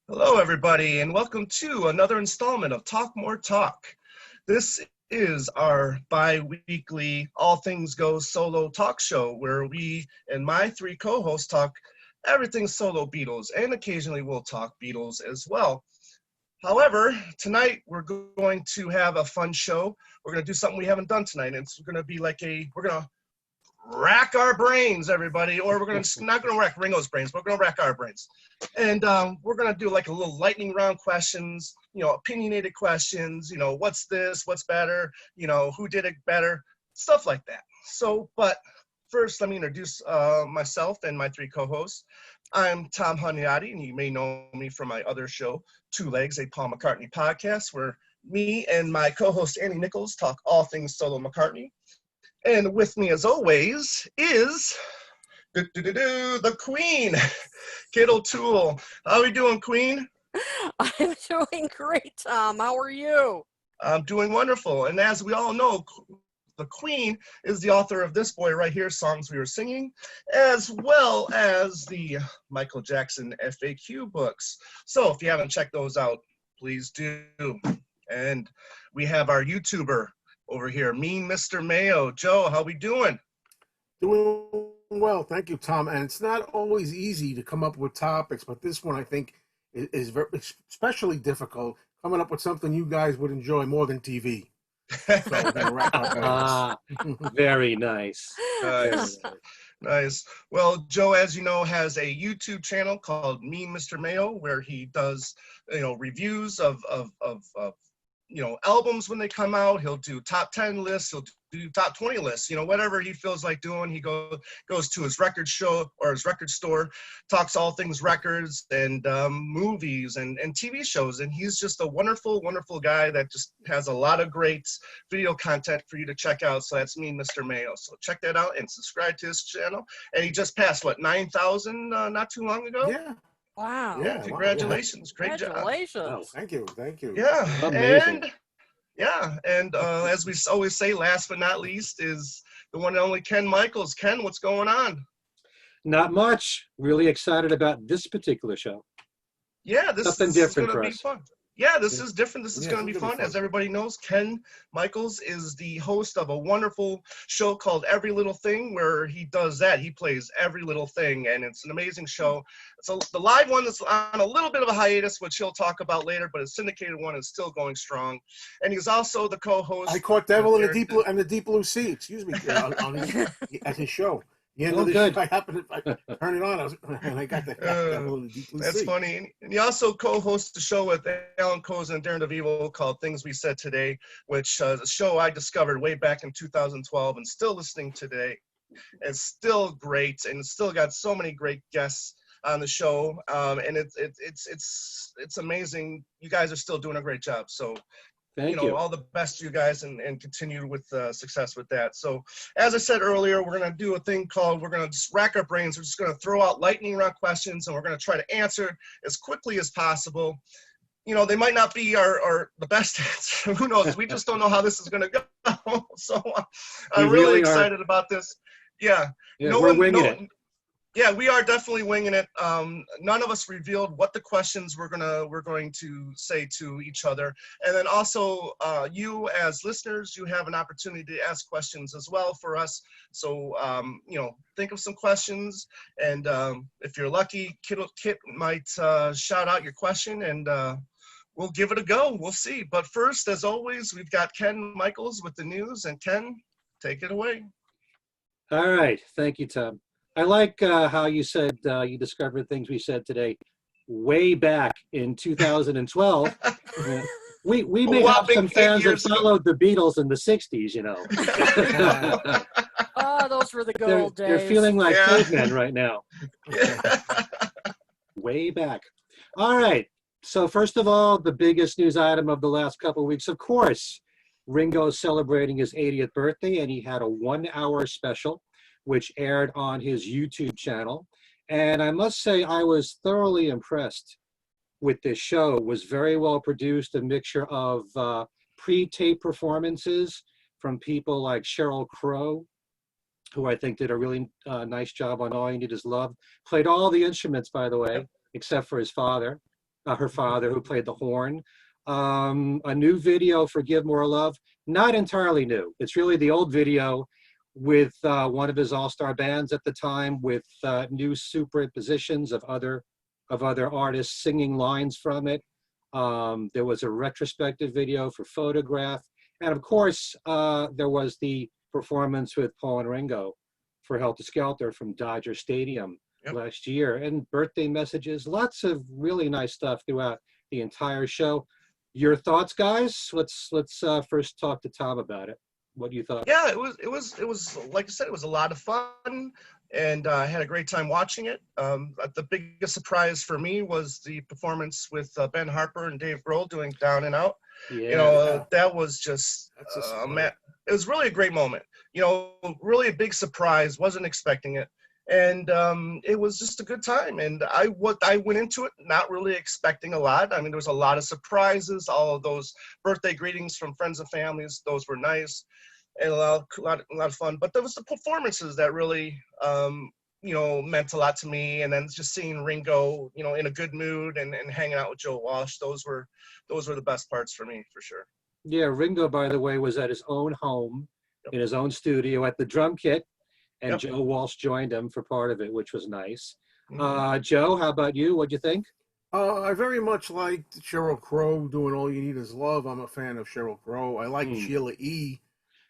Hello, everybody, and welcome to another installment of Talk More Talk. This is our bi-weekly All Things Go solo talk show where we and my three co-hosts talk everything solo Beatles, and occasionally we'll talk Beatles as well. However, tonight we're going to have a fun show. We're going to do something we haven't done tonight. It's going to be we're going to rack our brains, everybody, or we're not going to rack Ringo's brains, but we're going to rack our brains. And we're going to do like a little lightning round questions, opinionated questions, what's this, what's better, who did it better, stuff like that. So, but first, let me introduce myself and my three co-hosts. I'm Tom Hunyadi, and you may know me from my other show, Two Legs, a Paul McCartney podcast, where me and my co-host Annie Nichols talk all things solo McCartney. And with me, as always, is the Queen, Kate O'Toole. How are we doing, Queen? I'm doing great, Tom. How are you? I'm doing wonderful. And as we all know, the Queen is the author of This Boy Right Here, Songs We Were Singing, as well as the Michael Jackson FAQ books. So if you haven't checked those out, please do. And we have our YouTuber over here, Mean Mr. Mayo. Joe, how we doing? Doing well, thank you, Tom. And it's not always easy to come up with topics, but this one I think is very, especially difficult, coming up with something you guys would enjoy more than TV. So we're gonna wrap up. Very nice. Nice. Well, Joe, as you know, has a YouTube channel called Mean Mr. Mayo, where he does, reviews of albums when they come out. He'll do top 10 lists, he'll do top 20 lists, whatever he feels like doing. He goes to his record show or his record store, talks all things records and movies and TV shows. And he's just a wonderful, wonderful guy that just has a lot of great video content for you to check out. So that's me, Mr. Mayo. So check that out and subscribe to his channel. And he just passed, 9,000 not too long ago? Yeah. Wow. Yeah, congratulations. Wow, yeah. Great job. Oh, thank you. Yeah. Amazing. And as we always say, last but not least is the one and only Ken Michaels. Ken, what's going on? Not much. Really excited about this particular show. Yeah, this Something is different going to for be us. fun. Yeah, this is different. This is Yeah, going to be it's gonna fun. be fun. As everybody knows, Ken Michaels is the host of a wonderful show called Every Little Thing, where he does that. He plays every little thing, and it's an amazing show. So the live one is on a little bit of a hiatus, which he'll talk about later, but his syndicated one is still going strong. And he's also the co-host. I caught Devil in the Deep Blue Sea. Excuse me, at his show. Good. I happened to turn it on, and I got the Devil in the Deep Blue Sea. That's funny. And he also co-hosts a show with Alan Kozin and Darren DeVivo called Things We Said Today, which is a show I discovered way back in 2012 and still listening today. It's still great, and it's still got so many great guests on the show, and it's amazing. You guys are still doing a great job. So Thank you. all the best to you guys, and continue with success with that. So as I said earlier, we're going to do a thing called, we're going to just rack our brains. We're just going to throw out lightning round questions, and we're going to try to answer as quickly as possible. They might not be the best answer. Who knows? We just don't know how this is going to go. So I'm really excited about this. Yeah. We're winging it. Yeah, we are definitely winging it. None of us revealed what the questions we're going to say to each other. And then also, you as listeners, you have an opportunity to ask questions as well for us. So, think of some questions, and if you're lucky, Kit might shout out your question, and we'll give it a go. We'll see. But first, as always, we've got Ken Michaels with the news. And Ken, take it away. All right. Thank you, Tom. I like how you said you discovered things we said today way back in 2012. We may have some fans that followed the Beatles in the 60s, Oh, those were the good old days. They're feeling like cavemen right now. Way back. All right. So first of all, the biggest news item of the last couple of weeks, of course, Ringo's celebrating his 80th birthday, and he had a 1-hour special which aired on his YouTube channel. And I must say, I was thoroughly impressed with this show. It was very well produced, a mixture of pre-tape performances from people like Sheryl Crow, who I think did a really nice job on All You Need Is Love. Played all the instruments, by the way, except for his father. her father, who played the horn. A new video for Give More Love, not entirely new. It's really the old video with one of his all-star bands at the time, with new superimpositions of other artists singing lines from it. There was a retrospective video for Photograph, and of course there was the performance with Paul and Ringo for Helter Skelter from Dodger Stadium last year, and birthday messages, lots of really nice stuff throughout the entire show. Your thoughts, guys? Let's first talk to Tom about it. What do you thought? Yeah, it was like I said, it was a lot of fun, and I had a great time watching it. The biggest surprise for me was the performance with Ben Harper and Dave Grohl doing Down and Out. Yeah. That was just man, it was really a great moment. Really a big surprise. Wasn't expecting it, and it was just a good time. And I went into it not really expecting a lot. I mean, there was a lot of surprises. All of those birthday greetings from friends and families, those were nice, and a lot of fun. But there was the performances that really meant a lot to me. And then just seeing Ringo, in a good mood and hanging out with Joe Walsh, those were the best parts for me, for sure. Yeah, Ringo, by the way, was at his own home, in his own studio at the drum kit, and Joe Walsh joined him for part of it, which was nice. Joe, how about you? What'd you think? I very much liked Sheryl Crow doing All You Need Is Love. I'm a fan of Sheryl Crow. I like Sheila E.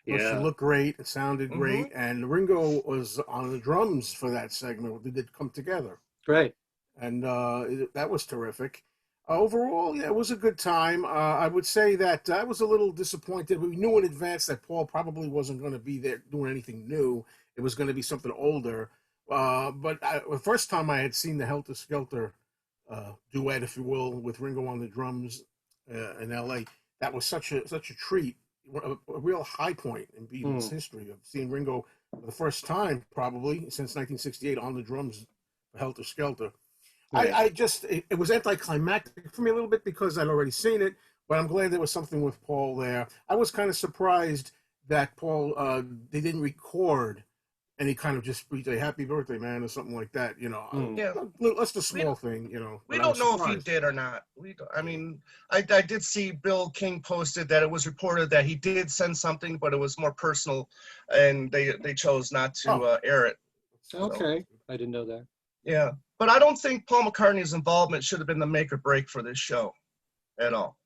She looked great. It sounded great. And Ringo was on the drums for that segment. They did come together. Great. And that was terrific. Overall, it was a good time. I would say that I was a little disappointed. We knew in advance that Paul probably wasn't going to be there doing anything new. It was going to be something older. But the first time I had seen the Helter Skelter duet, if you will, with Ringo on the drums in L.A., that was such a treat, a real high point in Beatles history of seeing Ringo for the first time, probably, since 1968 on the drums for Helter Skelter. Right. It was anticlimactic for me a little bit because I'd already seen it, but I'm glad there was something with Paul there. I was kind of surprised that Paul, they didn't record any kind of just a happy birthday, man, or something like that, That's the small thing, We don't know if he did or not. I did see Bill King posted that it was reported that he did send something, but it was more personal, and they chose not to air it. Okay, I didn't know that. Yeah, but I don't think Paul McCartney's involvement should have been the make or break for this show, at all.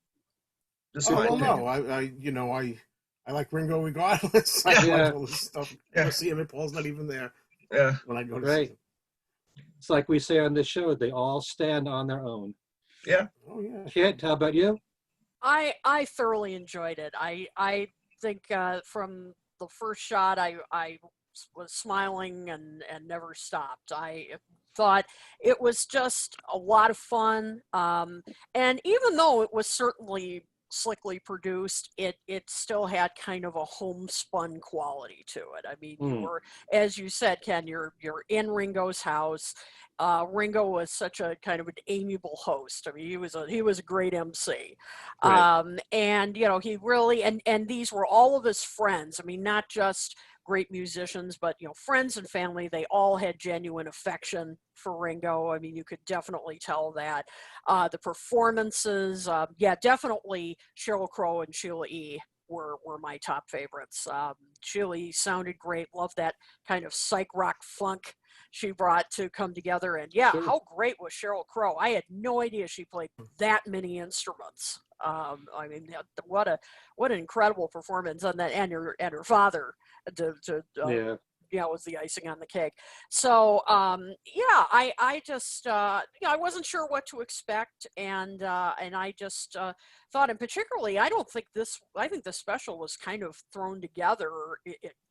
Just my opinion. No, I like Ringo regardless. I like all this stuff. I see him and Paul's not even there. Yeah. When I go to see him. It's like we say on this show, they all stand on their own. Yeah. Oh yeah. Kit, how about you? I thoroughly enjoyed it. I think from the first shot I was smiling and never stopped. I thought it was just a lot of fun. And even though it was certainly slickly produced, it still had kind of a homespun quality to it. I mean, you were, as you said, Ken, you're in Ringo's house. Ringo was such a kind of an amiable host. I mean, he was a great MC. Right. And he really, and these were all of his friends. I mean, not just great musicians, but friends and family. They all had genuine affection for Ringo. I mean, you could definitely tell that. The performances, definitely Sheryl Crow and Sheila E. were my top favorites. Sheila E. sounded great. Loved that kind of psych rock funk she brought to come together. And how great was Sheryl Crow? I had no idea she played that many instruments. I mean, what an incredible performance, and her father was the icing on the cake. So I just I wasn't sure what to expect, and I just thought, and particularly, I think this special was kind of thrown together,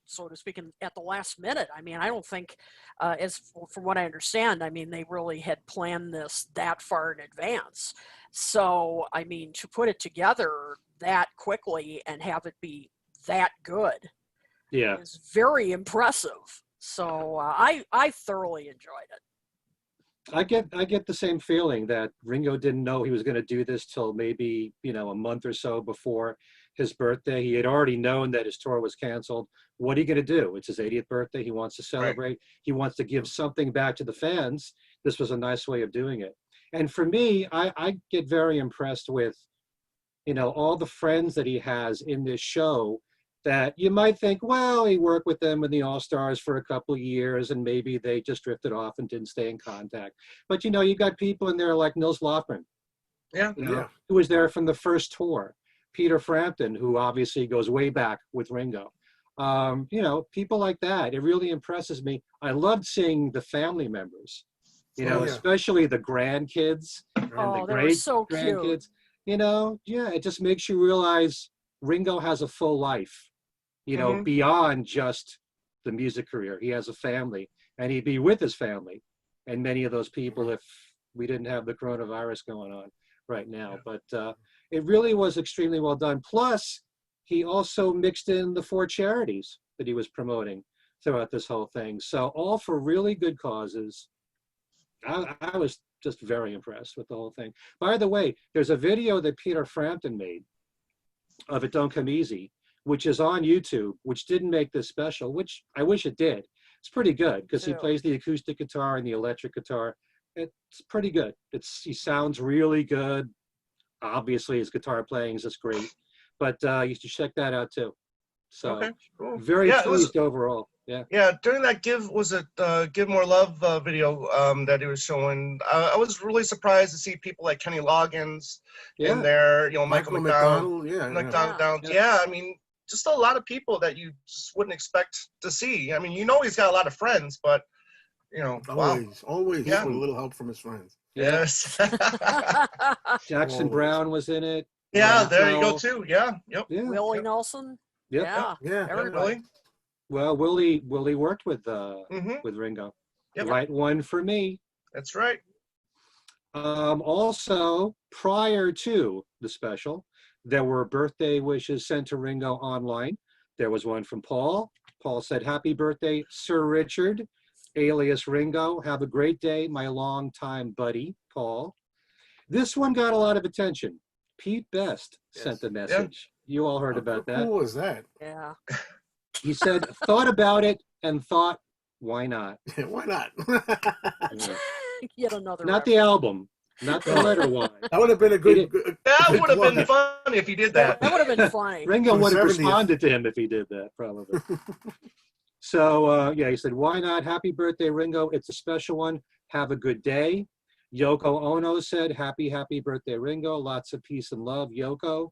so to speak, at the last minute. I mean, I don't think, from what I understand, I mean, they really had planned this that far in advance. So, I mean, to put it together that quickly and have it be that good is very impressive. So I thoroughly enjoyed it. I get the same feeling that Ringo didn't know he was going to do this till maybe, a month or so before his birthday. He had already known that his tour was canceled. What are you going to do? It's his 80th birthday. He wants to celebrate. Right. He wants to give something back to the fans. This was a nice way of doing it. And for me, I get very impressed with, all the friends that he has in this show that you might think, well, he worked with them in the All-Stars for a couple of years and maybe they just drifted off and didn't stay in contact. But, you got people in there like Nils Lofgren, Yeah. who was there from the first tour. Peter Frampton, who obviously goes way back with Ringo. People like that. It really impresses me. I loved seeing the family members, especially the grandkids and Oh, the they were great so cute. grandkids. It just makes you realize Ringo has a full life, beyond just the music career. He has a family, and he'd be with his family and many of those people if we didn't have the coronavirus going on right now. But it really was extremely well done. Plus, he also mixed in the 4 charities that he was promoting throughout this whole thing. So all for really good causes. I was just very impressed with the whole thing. By the way, there's a video that Peter Frampton made of It Don't Come Easy, which is on YouTube, which didn't make this special, which I wish it did. It's pretty good because he plays the acoustic guitar and the electric guitar. It's pretty good. He sounds really good. Obviously, his guitar playing is just great. But you should check that out too. So Okay, cool. very pleased overall. Yeah. Yeah, during that Give More Love video that he was showing, I was really surprised to see people like Kenny Loggins in there, Michael McDonald. Yeah, I mean, just a lot of people that you just wouldn't expect to see. I mean, he's got a lot of friends, but, Always yeah. with a little help from his friends. Yes. Jackson Brown was in it. Yeah, there you go too. Yeah, yep. Yeah. Willie Nelson. Yep. Yeah, everybody. Well, Willie worked with Ringo. Yep. Right one for me. That's right. Also, prior to the special, there were birthday wishes sent to Ringo online. There was one from Paul. Paul said, "Happy birthday, Sir Richard, alias Ringo. Have a great day, my longtime buddy, Paul." This one got a lot of attention. Pete Best sent the message. Yeah. You all heard about that. Who was that? Yeah. He said, thought about it and thought, why not? Why not? Yet another. Not the album, not the letter one. That would have been a good. That would have been funny if he did that. That would have been funny. Ringo would have responded to him if he did that, probably. So, he said, why not? Happy birthday, Ringo. It's a special one. Have a good day. Yoko Ono said, happy birthday, Ringo. Lots of peace and love, Yoko.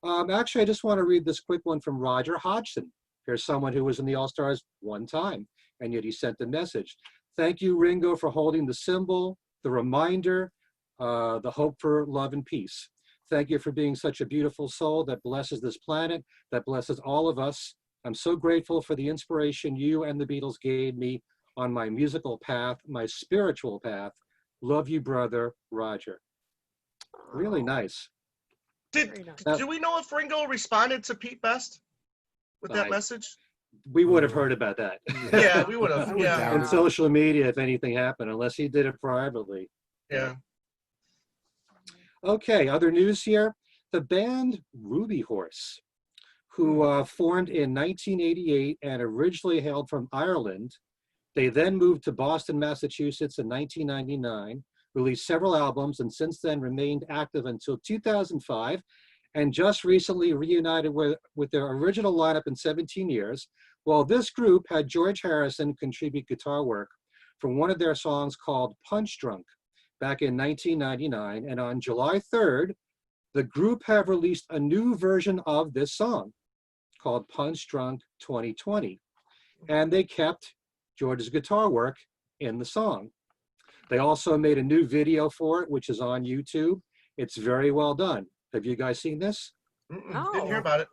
Actually, I just want to read this quick one from Roger Hodgson. Here's someone who was in the All-Stars one time, and yet he sent the message. Thank you, Ringo, for holding the symbol, the reminder, the hope for love and peace. Thank you for being such a beautiful soul that blesses this planet, that blesses all of us. I'm so grateful for the inspiration you and the Beatles gave me on my musical path, my spiritual path. Love you, brother, Roger. Really nice. Do we know if Ringo responded to Pete Best with that message? We would have heard about that. Yeah, we would have. Yeah. On social media, if anything happened, unless he did it privately. Yeah. Okay, other news here. The band Ruby Horse, who formed in 1988 and originally hailed from Ireland. They then moved to Boston, Massachusetts in 1999, released several albums, and since then remained active until 2005, and just recently reunited with their original lineup in 17 years. Well, this group had George Harrison contribute guitar work from one of their songs called Punch Drunk back in 1999, and on July 3rd, the group have released a new version of this song called Punch Drunk 2020, and they kept George's guitar work in the song. They also made a new video for it, which is on YouTube. It's very well done. Have you guys seen this? No. Didn't hear about it.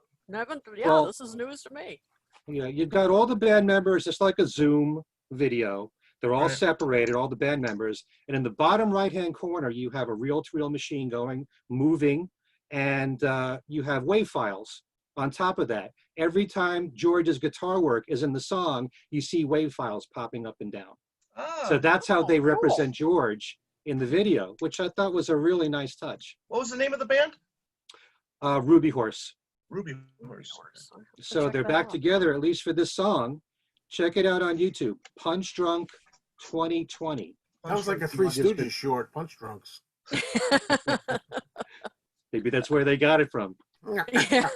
Well, this is news to me. Yeah, you've got all the band members, just like a Zoom video. They're all separated, all the band members. And in the bottom right-hand corner, you have a reel-to-reel machine moving, and you have WAV files on top of that. Every time George's guitar work is in the song, you see WAV files popping up and down. So that's how they represent George in the video, which I thought was a really nice touch. What was the name of the band? Ruby Horse. Ruby Horse. So they're back together, at least for this song. Check it out on YouTube. Punch Drunk 2020. That was like a Three Stooges short, Punch Drunks. Maybe that's where they got it from. Yeah.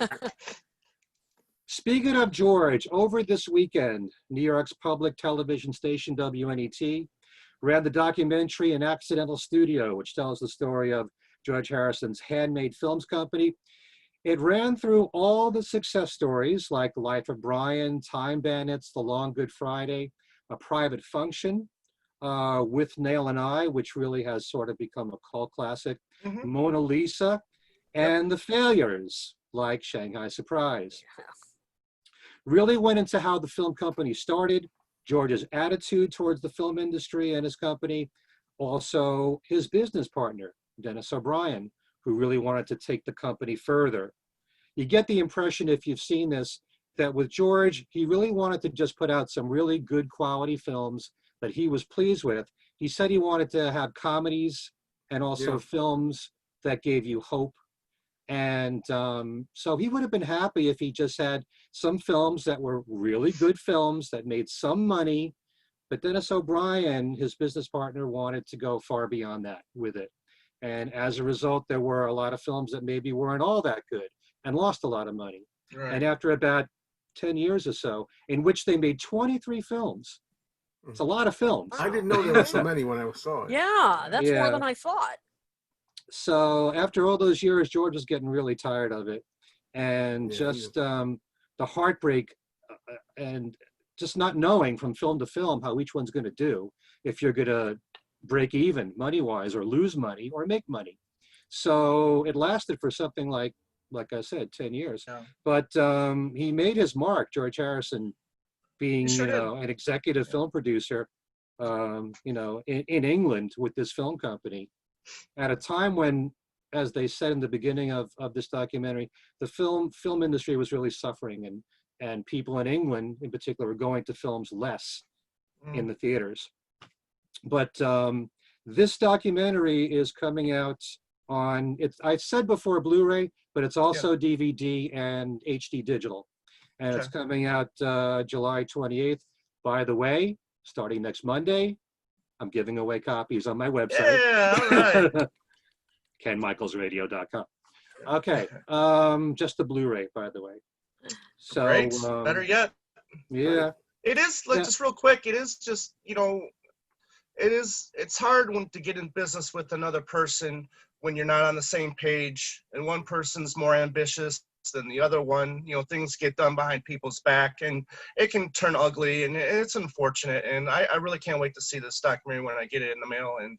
Speaking of George, over this weekend, New York's public television station WNET ran the documentary An Accidental Studio, which tells the story of George Harrison's Handmade Films Company. It ran through all the success stories like Life of Brian, Time Bandits, The Long Good Friday, A Private Function, With Nail and I, which really has sort of become a cult classic, Mhm. Mona Lisa, and the failures like Shanghai Surprise. Really went into how the film company started, George's attitude towards the film industry and his company, also his business partner, Dennis O'Brien, who really wanted to take the company further. You get the impression, if you've seen this, that with George, he really wanted to just put out some really good quality films that he was pleased with. He said he wanted to have comedies and also Yeah. films that gave you hope. And so he would have been happy if he just had some films that were really good films that made some money. But Dennis O'Brien, his business partner, wanted to go far beyond that with it. And as a result, there were a lot of films that maybe weren't all that good and lost a lot of money. Right. And after about 10 years or so, in which they made 23 films, it's a lot of films. I didn't know there were so many when I saw it. Yeah, that's more Yeah. than I thought. So after all those years, George was getting really tired of it. And Yeah, just the heartbreak and just not knowing from film to film how each one's going to do, if you're going to break even money-wise or lose money or make money. So it lasted for something like I said, 10 years. Yeah. But he made his mark, George Harrison, being He sure did. an executive film producer, in England with this film company at a time when, as they said in the beginning of this documentary, the film industry was really suffering, and people in England in particular were going to films less in the theaters. But this documentary is coming out on, I said before Blu-ray, but it's also DVD and HD digital. And it's coming out July 28th. By the way, starting next Monday, I'm giving away copies on my website. Yeah, all right. KenMichaelsRadio.com. Okay, just the Blu-ray, by the way. So, Great. Better yet. Yeah. It is, like, just real quick, it is just, it's hard to get in business with another person when you're not on the same page and one person's more ambitious than the other one. Things get done behind people's back and it can turn ugly, and it's unfortunate. And I really can't wait to see this documentary when I get it in the mail, and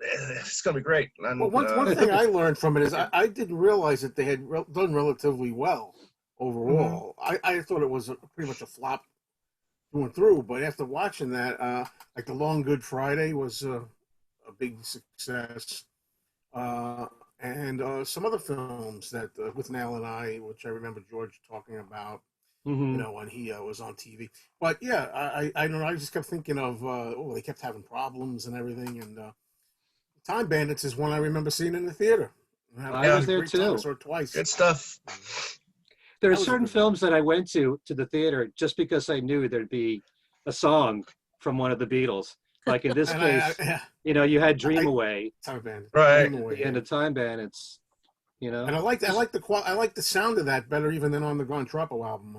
it's gonna be great. And, well, one thing I learned from it is I didn't realize that they had done relatively well overall. I thought it was pretty much a flop going through, but after watching that, like The Long Good Friday was a big success, and some other films that With Nail and I, which I remember George talking about, when he was on TV. But yeah, I don't know. I just kept thinking of they kept having problems and everything, and Time Bandits is one I remember seeing in the theater. I was there too. I saw it twice. good stuff. There are certain films that I went to the theater just because I knew there'd be a song from one of the Beatles. Like in this case, you had Dream Away. Time Bandits. Right. Dream Away, And the Time Bandits, And I like the sound of that better even than on the Gone Troppo album.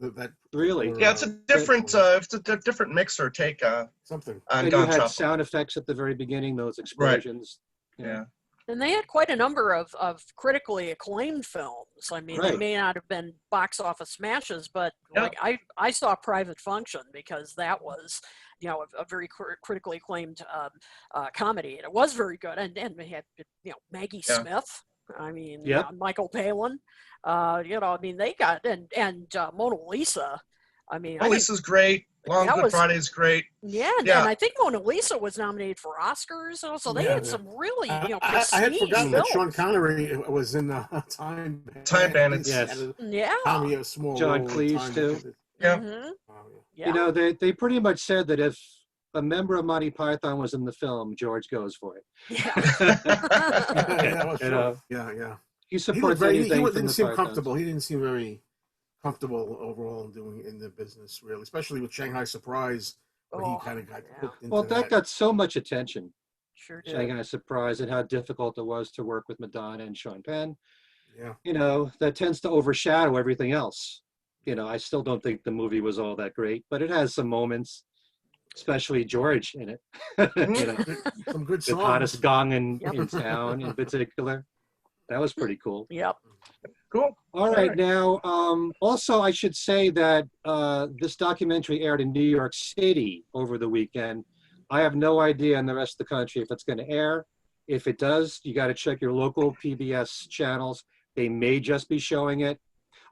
That really. Yeah, it's a different mix or take something. on And you Gone had Troppo. sound effects at the very beginning, those explosions. Yeah. And they had quite a number of critically acclaimed films. I mean, they Right. may not have been box office smashes, but like I saw Private Function because that was, a very critically acclaimed comedy, and it was very good. And they had, Maggie Smith. I mean, Michael Palin. They got and Mona Lisa. I mean, Mona Lisa's great. Long Good Friday's great. Yeah, and I think Mona Lisa was nominated for Oscars, and also they had some really, prestige I had forgotten that Sean films. Connery was in Time Bandits. Yes. Yeah. Small John role in Cleese Time too. Bandits. Yeah. Mm-hmm. Yeah. They pretty much said that if a member of Monty Python was in the film, George goes for it. Yeah. Yeah. He supports anything he from didn't the seem Pythons. comfortable. He didn't seem very comfortable overall in the business, really, especially with Shanghai Surprise, where he kind of got hooked into Well, that got so much attention. Sure did. Shanghai Surprise, and how difficult it was to work with Madonna and Sean Penn. Yeah. You know, that tends to overshadow everything else. You know, I still don't think the movie was all that great, but it has some moments, especially George in it. You know, Some good the songs. hottest gong in Yep. town in particular. That was pretty cool. Yep. Cool. All right, now, also I should say that this documentary aired in New York City over the weekend. I have no idea in the rest of the country if it's going to air. If it does, you got to check your local PBS channels. They may just be showing it.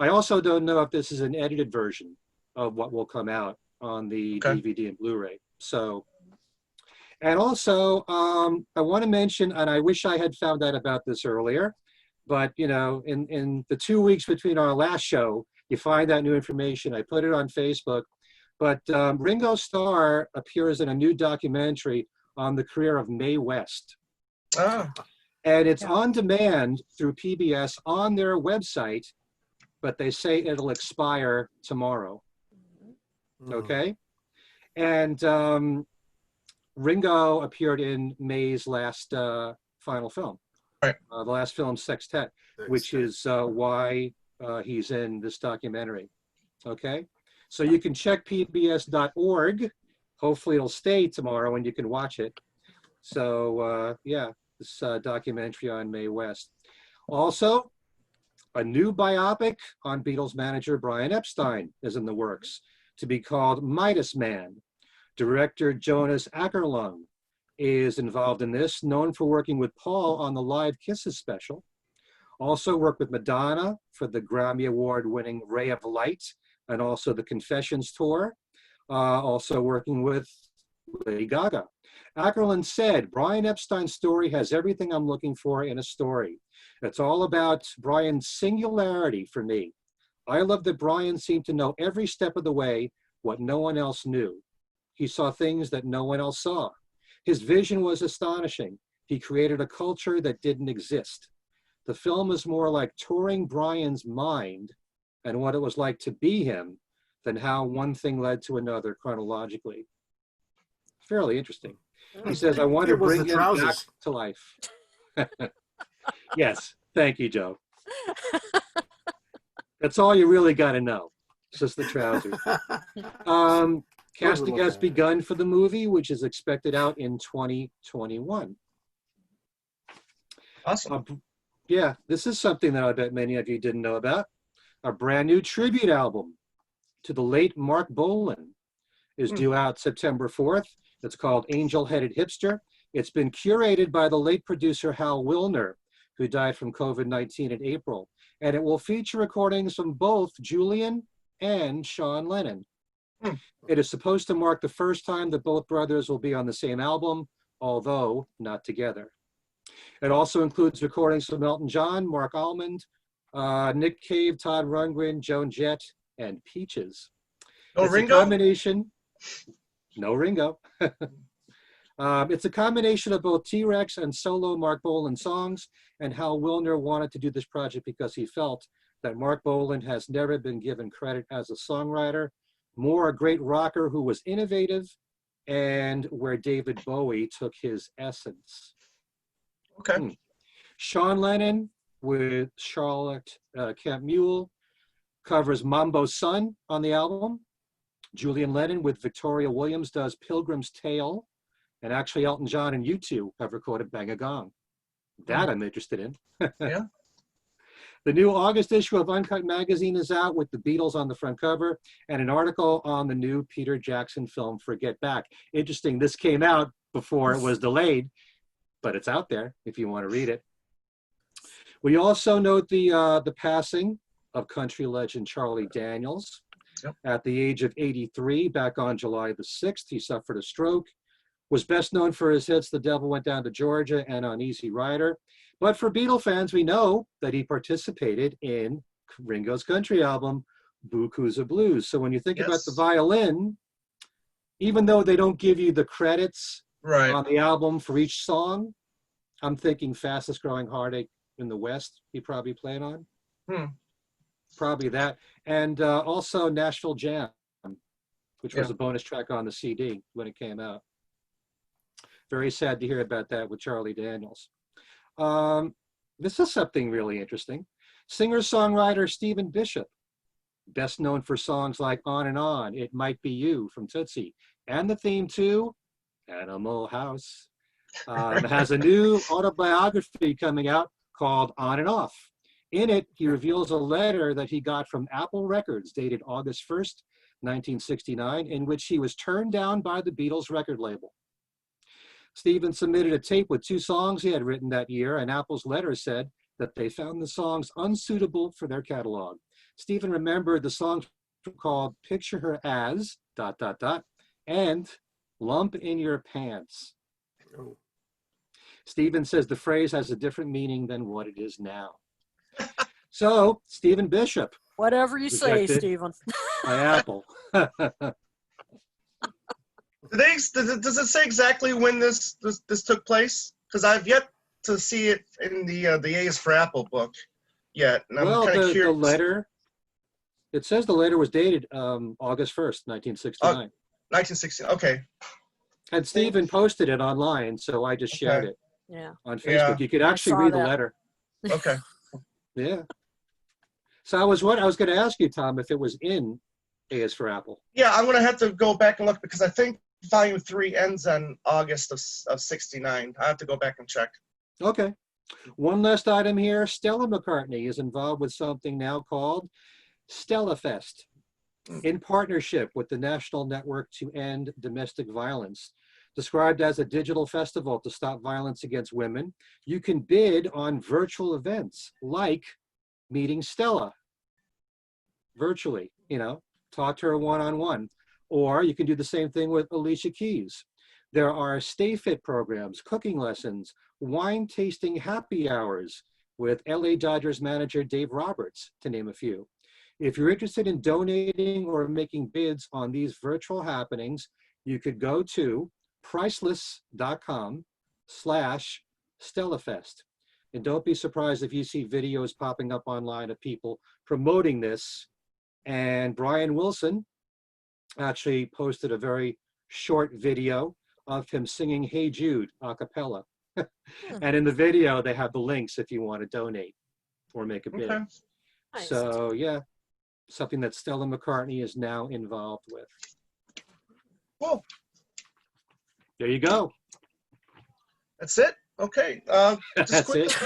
I also don't know if this is an edited version of what will come out on the Okay. DVD and Blu-ray. So, and also, I want to mention, and I wish I had found out about this earlier, but you know, in the 2 weeks between our last show, you find that new information. I put it on Facebook, but Ringo Starr appears in a new documentary on the career of Mae West. Ah, And it's Yeah. on demand through PBS on their website, but they say it'll expire tomorrow. Okay. And Ringo appeared in Mae's last final film, Right. The last film, Sextet, which is why he's in this documentary. Okay. So you can check pbs.org. Hopefully it'll stay tomorrow and you can watch it. So yeah, this documentary on Mae West. Also, a new biopic on Beatles manager Brian Epstein is in the works, to be called Midas Man. Director Jonas Åkerlund is involved in this, known for working with Paul on the Live Kisses special. Also worked with Madonna for the Grammy Award-winning Ray of Light, and also the Confessions tour. Also working with Lady Gaga. Åkerlund said, Brian Epstein's story has everything I'm looking for in a story. It's all about Brian's singularity for me. I love that Brian seemed to know every step of the way what no one else knew. He saw things that no one else saw. His vision was astonishing. He created a culture that didn't exist. The film is more like touring Brian's mind and what it was like to be him than how one thing led to another chronologically. Fairly interesting. He says, I want to bring him back to life. Yes, thank you, Joe. That's all you really got to know. It's just the trousers. Casting has begun for the movie, which is expected out in 2021. awesome. Yeah, this is something that I bet many of you didn't know about. A brand new tribute album to the late Mark Bolan is due out September 4th. It's called Angel Headed Hipster. It's been curated by the late producer Hal Wilner, who died from COVID-19 in April. And it will feature recordings from both Julian and Sean Lennon. It is supposed to mark the first time that both brothers will be on the same album, although not together. It also includes recordings from Elton John, Mark Almond, Nick Cave, Todd Rundgren, Joan Jett, and Peaches. No It's Ringo? a combination. No Ringo. It's a combination of both T-Rex and solo Mark Bolan songs, and Hal Wilner wanted to do this project because he felt that Mark Bolan has never been given credit as a songwriter, more a great rocker who was innovative, and where David Bowie took his essence. Okay. Sean Lennon with Charlotte Kemp Mule covers Mambo's Son on the album. Julian Lennon with Victoria Williams does Pilgrim's Tale. And actually Elton John and U2 have recorded Bang a Gong. That I'm interested in. Yeah. The new August issue of Uncut Magazine is out with the Beatles on the front cover and an article on the new Peter Jackson film, Forget Back. Interesting, this came out before it was delayed, but it's out there if you want to read it. We also note the passing of country legend Charlie Daniels. Yep. At the age of 83, back on July the 6th, he suffered a stroke. Was best known for his hits The Devil Went Down to Georgia and on Easy Rider. But for Beatle fans, we know that he participated in Ringo's country album, Bukuza Blues. So when you think about the violin, even though they don't give you the credits on the album for each song, I'm thinking Fastest Growing Heartache in the West he probably played on. Probably that. And also Nashville Jam, which was a bonus track on the CD when it came out. Very sad to hear about that with Charlie Daniels. This is something really interesting. Singer-songwriter Stephen Bishop, best known for songs like On and On, It Might Be You from Tootsie, and the theme to Animal House, has a new autobiography coming out called On and Off. In it, he reveals a letter that he got from Apple Records dated August 1st, 1969, in which he was turned down by the Beatles record label. Stephen submitted a tape with 2 songs he had written that year, and Apple's letter said that they found the songs unsuitable for their catalog. Stephen remembered the songs were called Picture Her As, ... and Lump in Your Pants. Oh. Stephen says the phrase has a different meaning than what it is now. So, Stephen Bishop. Whatever you say, Rejected Stephen. by Apple. Does it say exactly when this took place? Because I've yet to see it in the A is for Apple book yet. And Well, I'm kind of the curious. letter, it says the letter was dated August 1st, 1969. 1916. Okay. And Stephen posted it online, so I just shared it Yeah. on Facebook. Yeah. You could I actually saw read the that. letter. Okay. Yeah. So I was going to ask you, Tom, if it was in A is for Apple. Yeah, I'm gonna have to go back and look because I think Volume 3 ends on August of '69. I have to go back and check. Okay. One last item here. Stella McCartney is involved with something now called Stella Fest, in partnership with the National Network to End Domestic Violence. Described as a digital festival to stop violence against women, you can bid on virtual events like meeting Stella virtually, talk to her one-on-one. Or you can do the same thing with Alicia Keys. There are Stay Fit programs, cooking lessons, wine tasting happy hours with LA Dodgers manager Dave Roberts, to name a few. If you're interested in donating or making bids on these virtual happenings, you could go to priceless.com/StellaFest. And don't be surprised if you see videos popping up online of people promoting this. And Brian Wilson actually posted a very short video of him singing Hey Jude a cappella. And in the video, they have the links if you want to donate or make a bid. Okay. Nice. So yeah, something that Stella McCartney is now involved with. Cool. There you go. That's it. Okay. Just That's quick. it.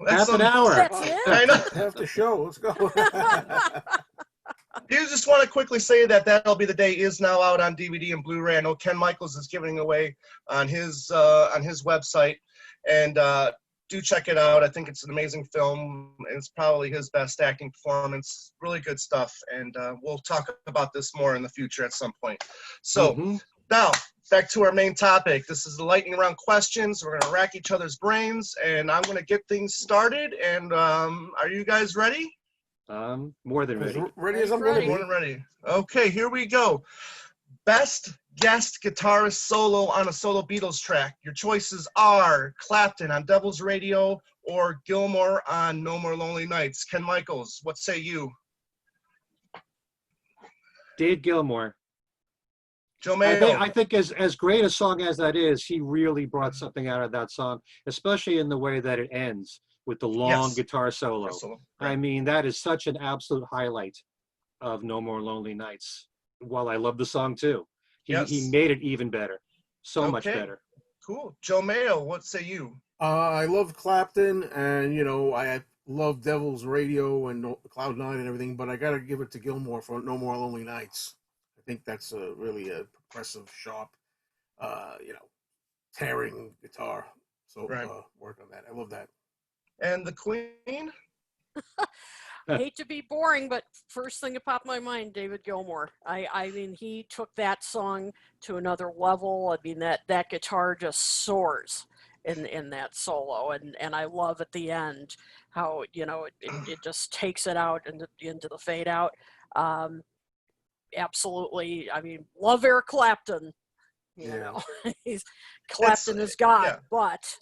That's Half an hour. That's it? I know. Half the show. Let's go. You just want to quickly say that that'll be the day is now out on DVD and Blu-ray. I know Ken Michaels is giving away on his website, and do check it out. I think it's an amazing film, and it's probably his best acting performance. Really good stuff, and we'll talk about this more in the future at some point. So now back to our main topic. This is the lightning round questions. We're gonna rack each other's brains, and I'm gonna get things started. And are you guys ready? More than ready. As ready as I'm Ready. going More to than ready. Okay, here we go. Best guest guitarist solo on a solo Beatles track. Your choices are Clapton on Devil's Radio or Gilmour on No More Lonely Nights. Ken Michaels, what say you? Dave Gilmour. Joe I Mayo. think as great a song as that is, he really brought something out of that song, especially in the way that it ends with the long Yes. guitar solo. Solo. I mean, that is such an absolute highlight of No More Lonely Nights. While I love the song too, he made it even better, so much Okay. better. Cool. Joe Mayo, what say you? I love Clapton, and I love Devil's Radio and Cloud9 and everything, but I got to give it to Gilmour for No More Lonely Nights. I think that's really a progressive, sharp, tearing guitar. So Right. work on that. I love that. And the Queen? I hate to be boring, but first thing that popped in my mind, David Gilmour. I mean, he took that song to another level. I mean, that guitar just soars in that solo, and I love at the end how it just takes it out into the fade out. Absolutely, I mean, love Eric Clapton. He's Clapton is God, yeah. but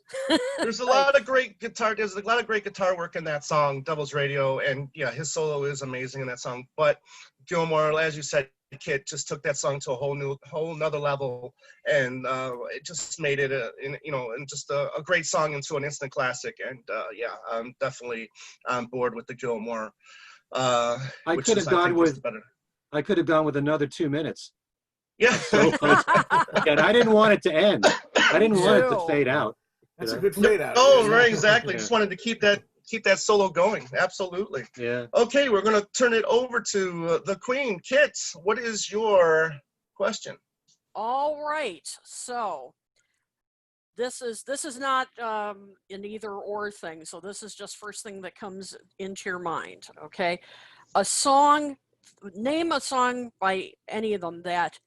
There's a lot of great guitar. There's a lot of great guitar work in that song, Devil's Radio, and yeah, his solo is amazing in that song. But Gilmour, as you said, Kit just took that song to a whole nother level, and it just made it and just a great song into an instant classic. And yeah, I'm definitely on board with the Gilmore. I Which could is, have gone think, with better. I could have gone with another 2 minutes. Yeah. So and I didn't want it to end. I didn't want it to fade out. That's a good fade out. Oh, Yeah. right, exactly. Yeah. Just wanted to keep that solo going. Absolutely. Yeah. Okay, we're going to turn it over to the Queen. Kit, what is your question? All right. So this is not an either or thing. So this is just first thing that comes into your mind. Okay. Name a song by any of them that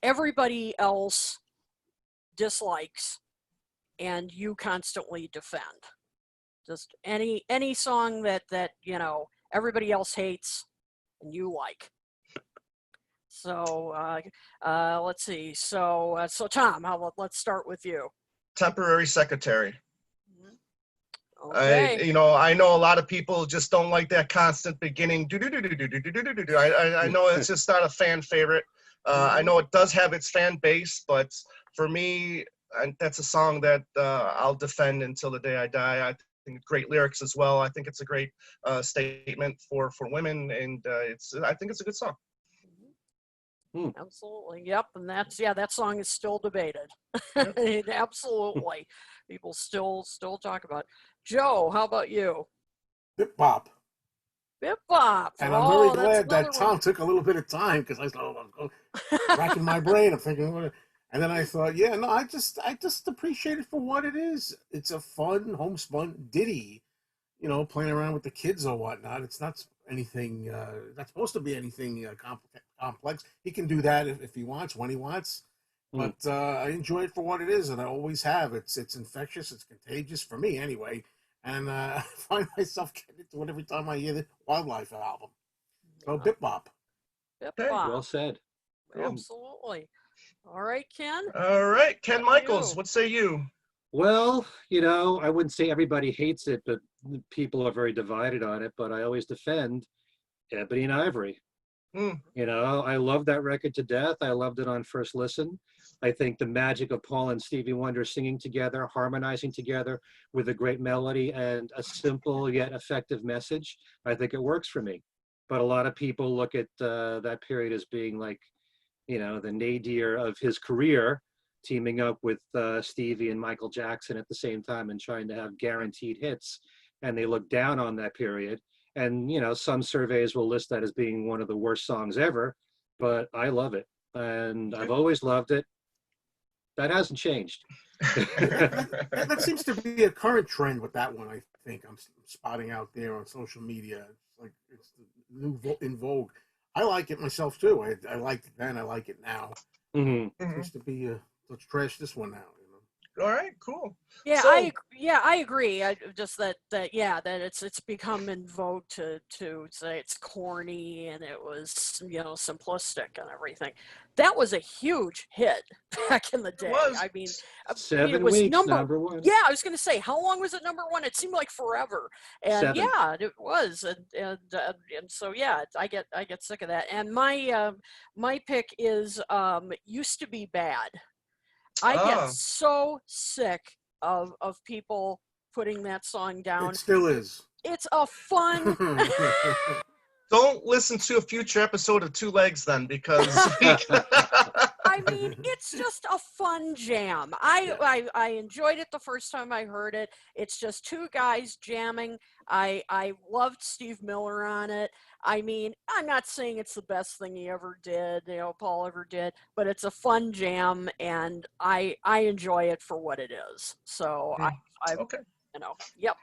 everybody else dislikes and you constantly defend. Just any song that everybody else hates and you like. So let's see. So Tom, let's start with you. Temporary Secretary. Okay. I know a lot of people just don't like that constant beginning. I know it's just not a fan favorite. I know it does have its fan base, but for me, that's a song that I'll defend until the day I die. I think great lyrics as well. I think it's a great statement for women, and I think it's a good song. Absolutely. Yep. And that song is still debated. Yep. Absolutely. People still talk about it. Joe, how about you? Bip Bop. Bip Bop. And I'm very glad that Tom took a little bit of time, because I was racking my brain. I'm thinking, and then I thought, yeah, no, I just appreciate it for what it is. It's a fun, homespun ditty, playing around with the kids or whatnot. It's not anything, not supposed to be anything complex. He can do that if he wants, when he wants. But I enjoy it for what it is, and I always have. It's infectious, it's contagious, for me anyway. And I find myself getting into it every time I hear the Wildlife album. So Bip Bop. Bip Okay. Bop. Well said. Absolutely. All right, Ken. All right, Ken Michaels, you? what say you? Well, I wouldn't say everybody hates it, but people are very divided on it. But I always defend Ebony and Ivory. I love that record to death. I loved it on first listen. I think the magic of Paul and Stevie Wonder singing together, harmonizing together with a great melody and a simple yet effective message, I think it works for me. But a lot of people look at that period as being like, the nadir of his career, teaming up with Stevie and Michael Jackson at the same time and trying to have guaranteed hits. And they look down on that period. And, some surveys will list that as being one of the worst songs ever, but I love it. And I've always loved it. That hasn't changed. That seems to be a current trend with that one, I think. I'm spotting out there on social media. It's like it's new in vogue. I like it myself, too. I liked it then. I like it now. Seems to be, let's trash this one out. All right, cool. Yeah, So, I agree. I just that it's become in vogue to say it's corny and it was simplistic and everything. That was a huge hit back in the day. was. I mean, 7 it was weeks, number #1. Yeah, I was going to say, how long was it number one? It seemed like forever. And 7. yeah, it was. And so yeah, I get sick of that. And my pick is Used to Be Bad. I get so sick of people putting that song down. It still is. It's a fun. Don't listen to a future episode of Two Legs then, because I mean, it's just a fun jam. I enjoyed it the first time I heard it. It's just two guys jamming. I loved Steve Miller on it. I mean, I'm not saying it's the best thing he ever did, Paul ever did, but it's a fun jam, and I enjoy it for what it is. So okay. Yep.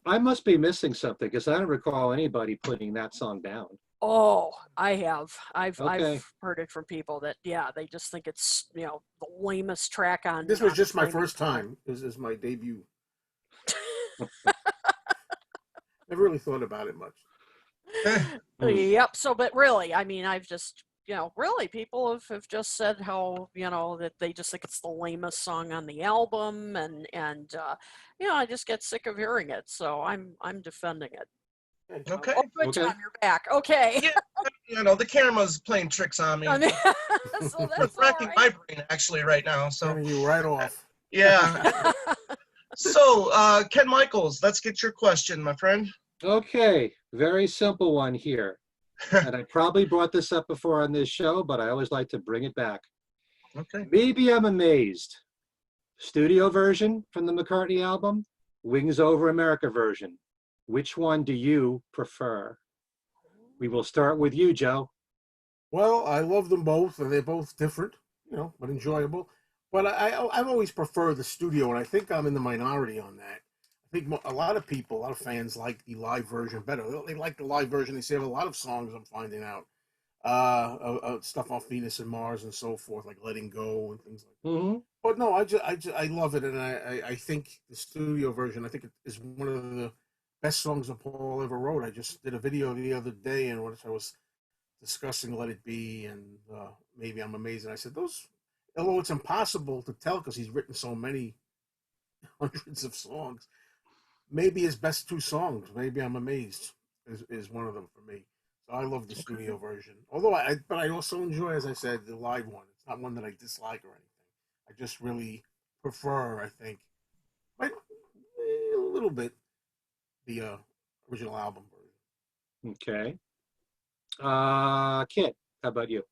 I must be missing something, because I don't recall anybody putting that song down. Oh, I have. I've heard it from people that they just think it's the lamest track on. This was just my first time. This is my debut. Never really thought about it much. Yep. So, but really, I mean, I've just really people have just said how that they just think it's the lamest song on the album, and I just get sick of hearing it. So I'm defending it. Okay. Oh, good, Okay. Tom, you're back. Okay. Yeah, you know, the camera's playing tricks on me. I mean, so It's that's all wrecking right. my brain actually right now. So Turning you right off. yeah. So Ken Michaels, let's get your question, my friend. Okay, very simple one here. And I probably brought this up before on this show, but I always like to bring it back. Okay. Maybe I'm amazed. Studio version from the McCartney album, Wings Over America version. Which one do you prefer? We will start with you, Joe. Well, I love them both, and they're both different, but enjoyable. But I've always preferred the studio, and I think I'm in the minority on that. I think a lot of people, a lot of fans like the live version better. They like the live version. They save a lot of songs. I'm finding out stuff off Venus and Mars and so forth, like Letting Go and things like that. Mm-hmm. But no, I love it, and I think the studio version, I think it is one of the best songs that Paul ever wrote. I just did a video the other day in which I was discussing Let It Be and Maybe I'm Amazed. And I said, although it's impossible to tell because he's written so many hundreds of songs, maybe his best two songs, Maybe I'm Amazed, is one of them for me. So I love the studio version. Although but I also enjoy, as I said, the live one. It's not one that I dislike or anything. I just really prefer, I think, a little bit, the original album version. Okay. Kit, how about you?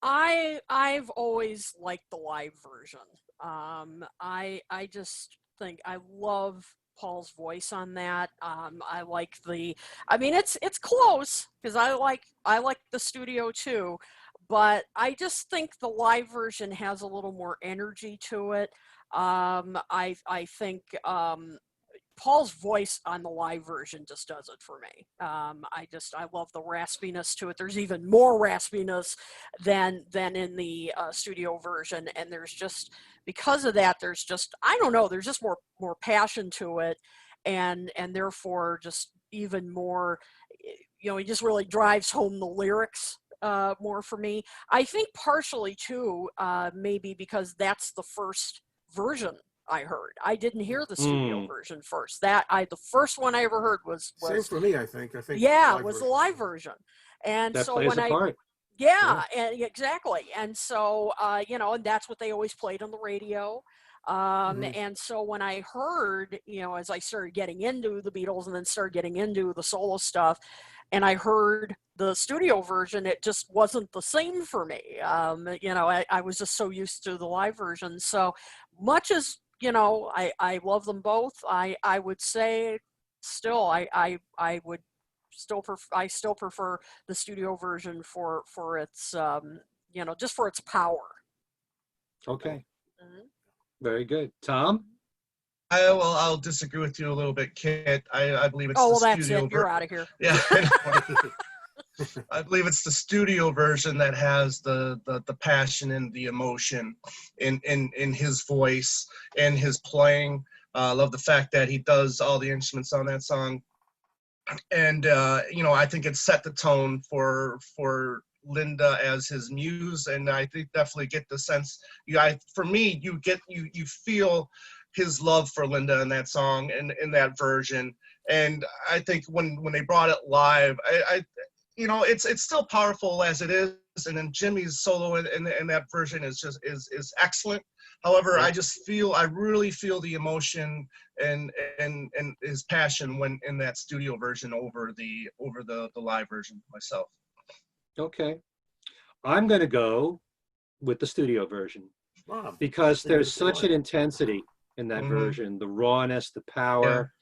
I've always liked the live version. I just think I love Paul's voice on that. I like I mean, it's close because I like the studio too, but I just think the live version has a little more energy to it. I think Paul's voice on the live version just does it for me. I love the raspiness to it. There's even more raspiness than in the studio version, and there's just, because of that, there's just, I don't know, there's just more passion to it, and therefore just even more, he just really drives home the lyrics more for me. I think partially too, maybe because that's the first version I heard. I didn't hear the studio version first. The first one I ever heard was Same for me, I think. yeah, was the live version. And That so plays when a part. yeah, and exactly. And so and that's what they always played on the radio. And so when I heard, as I started getting into the Beatles and then started getting into the solo stuff, and I heard the studio version, it just wasn't the same for me. I was just so used to the live version. So much as, I love them both, I would say still, I would I still prefer the studio version for its, just for its power. Okay. Mhm. Very good. Tom? I'll disagree with you a little bit, Kit. I believe it's Oh, the well, that's studio it. You're out of here. Yeah. I believe it's the studio version that has the passion and the emotion in his voice and his playing. I love the fact that he does all the instruments on that song. And I think it set the tone for Linda as his muse, and I think definitely get the sense. For me, you feel his love for Linda in that song and in that version. And I think when they brought it live, it's still powerful as it is. And then Jimmy's solo in that version is excellent. However, I really feel the emotion and his passion when in that studio version over the live version myself. Okay. I'm going to go with the studio version Wow. because there's such an intensity in that version, the rawness, the power,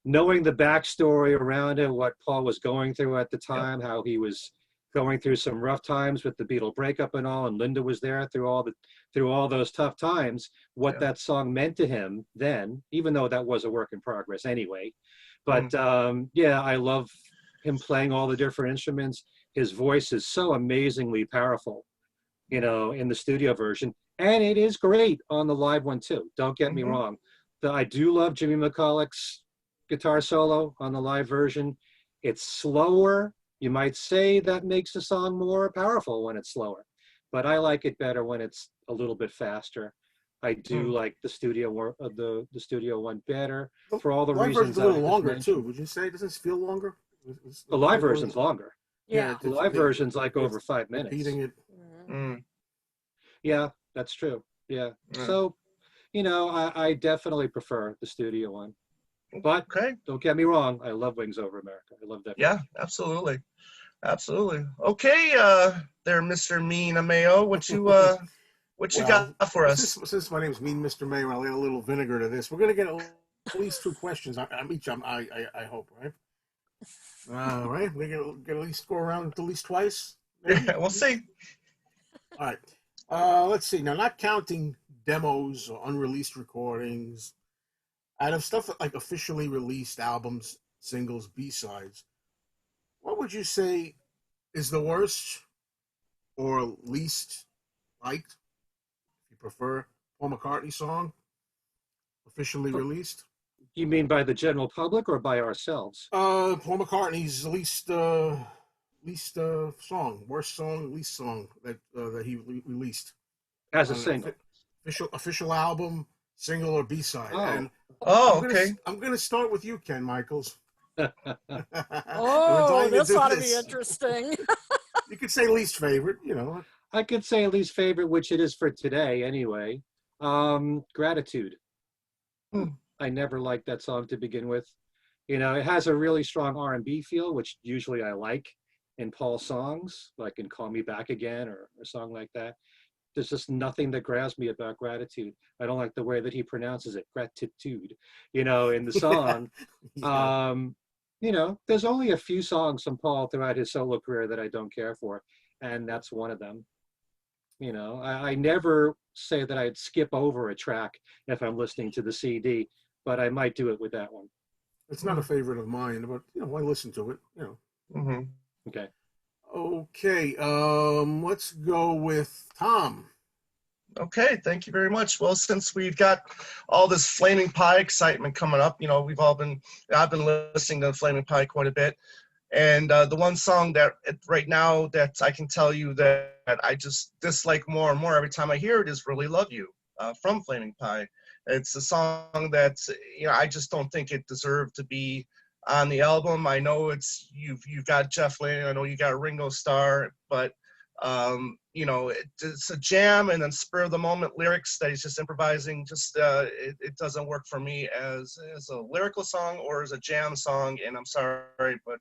knowing the backstory around it, what Paul was going through at the time, how he was going through some rough times with the Beatle breakup and all, and Linda was there through all those tough times, what that song meant to him then, even though that was a work in progress anyway. But I love him playing all the different instruments. His voice is so amazingly powerful, in the studio version. And it is great on the live one too. Don't get me wrong. I do love Jimmy McCulloch's guitar solo on the live version. It's slower. You might say that makes the song more powerful when it's slower, but I like it better when it's a little bit faster. I do like the studio one better for all the live reasons version's a that I little just longer mentioned. too. Would you say? Does this feel longer? The live version's longer. Yeah. The live version's like over 5 minutes. Repeating it. Yeah, that's true. Yeah. So, I definitely prefer the studio one. But don't get me wrong, I love Wings Over America. I love that. Yeah, absolutely. Absolutely. Okay, there, Mr. Mean Mayo, what you got for us? Since my name is Mean Mr. Mayo, I'll add a little vinegar to this. We're gonna get at least 2 questions on each. I hope, right? All right, we're gonna get at least go around at least twice. Yeah, we'll see. All right. Let's see. Now, not counting demos or unreleased recordings, out of stuff like officially released albums, singles, B-sides, what would you say is the worst or least liked, if you prefer, Paul McCartney song officially released? You mean by the general public or by ourselves? Paul McCartney's least song, worst song, least song that he released as a single, official album, single, or B-side. Okay. I'm gonna start with you, Ken Michaels. This ought to be interesting. You could say least favorite, I could say least favorite, which it is for today anyway. Gratitude. I never liked that song to begin with. It has a really strong R&B feel, which usually I like in Paul's songs, like in Call Me Back Again or a song like that. There's just nothing that grabs me about Gratitude. I don't like the way that he pronounces it, gratitude, in the song. There's only a few songs from Paul throughout his solo career that I don't care for, and that's one of them. I never say that I'd skip over a track if I'm listening to the CD, but I might do it with that one. It's not a favorite of mine, but I listen to it. Okay. Okay. Let's go with Tom. Okay, thank you very much. Well, since we've got all this Flaming Pie excitement coming up, I've been listening to Flaming Pie quite a bit. And the one song that right now that I can tell you that I just dislike more and more every time I hear it is Really Love You from Flaming Pie. It's a song that, I just don't think it deserved to be on the album. I know you've got Jeff Lynne, I know you got Ringo Starr, but it's a jam and then spur of the moment lyrics that he's just improvising. It doesn't work for me as a lyrical song or as a jam song. And I'm sorry, but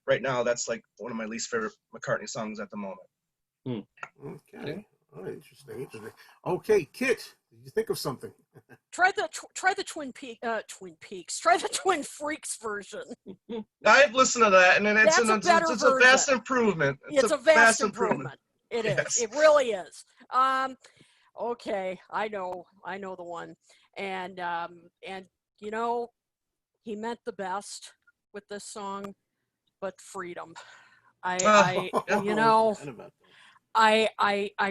right now that's like one of my least favorite McCartney songs at the moment. Okay. Oh, interesting. Okay, Kit, did you think of something? Try the Twin Peaks. Try the Twin Freaks version. I've listened to that, and then it's a vast improvement. It's a vast improvement. It is. Yes. It really is. Okay, I know the one, and he meant the best with this song, but freedom. I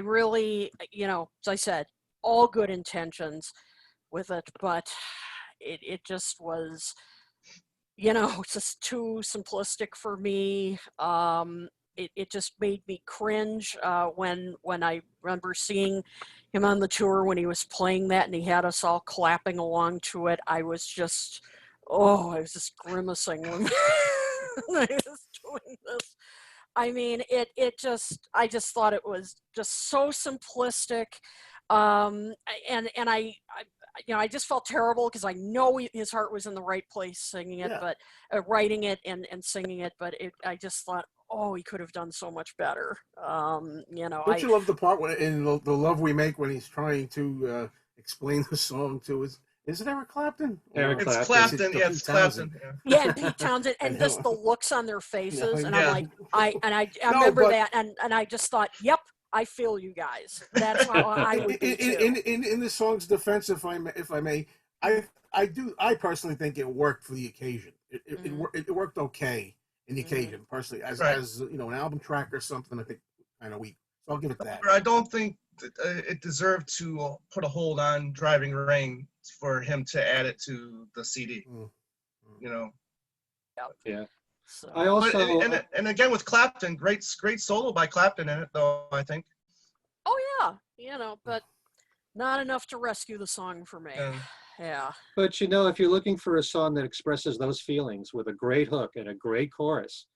really, as I said, all good intentions with it, but it just was, just too simplistic for me. It just made me cringe when I remember seeing him on the tour when he was playing that and he had us all clapping along to it. I was just grimacing when I was doing this. I mean, I just thought it was just so simplistic. And I just felt terrible because I know his heart was in the right place singing it, but writing it and singing it. But I just thought, he could have done so much better. Don't you love the part in the Love We Make when he's trying to explain the song to his? Is it Eric Clapton? It's Clapton. Yeah, it's Clapton. Yeah, and Pete Townsend, and just the looks on their faces, and I'm like, I remember that, and I just thought, yep, I feel you guys. That's how I would be too. In the song's defense, if I may, I personally think it worked for the occasion. It worked okay in the occasion, personally, as an album track or something. I think kind of weak. So I'll give it that. I don't think it deserved to put a hold on Driving Rain for him to add it to the CD. Yeah. So. I also and again with Clapton, great solo by Clapton in it though, I think. Oh yeah, but Not enough to rescue the song for me. Yeah. Yeah. But you know, if you're looking for a song that expresses those feelings with a great hook and a great chorus,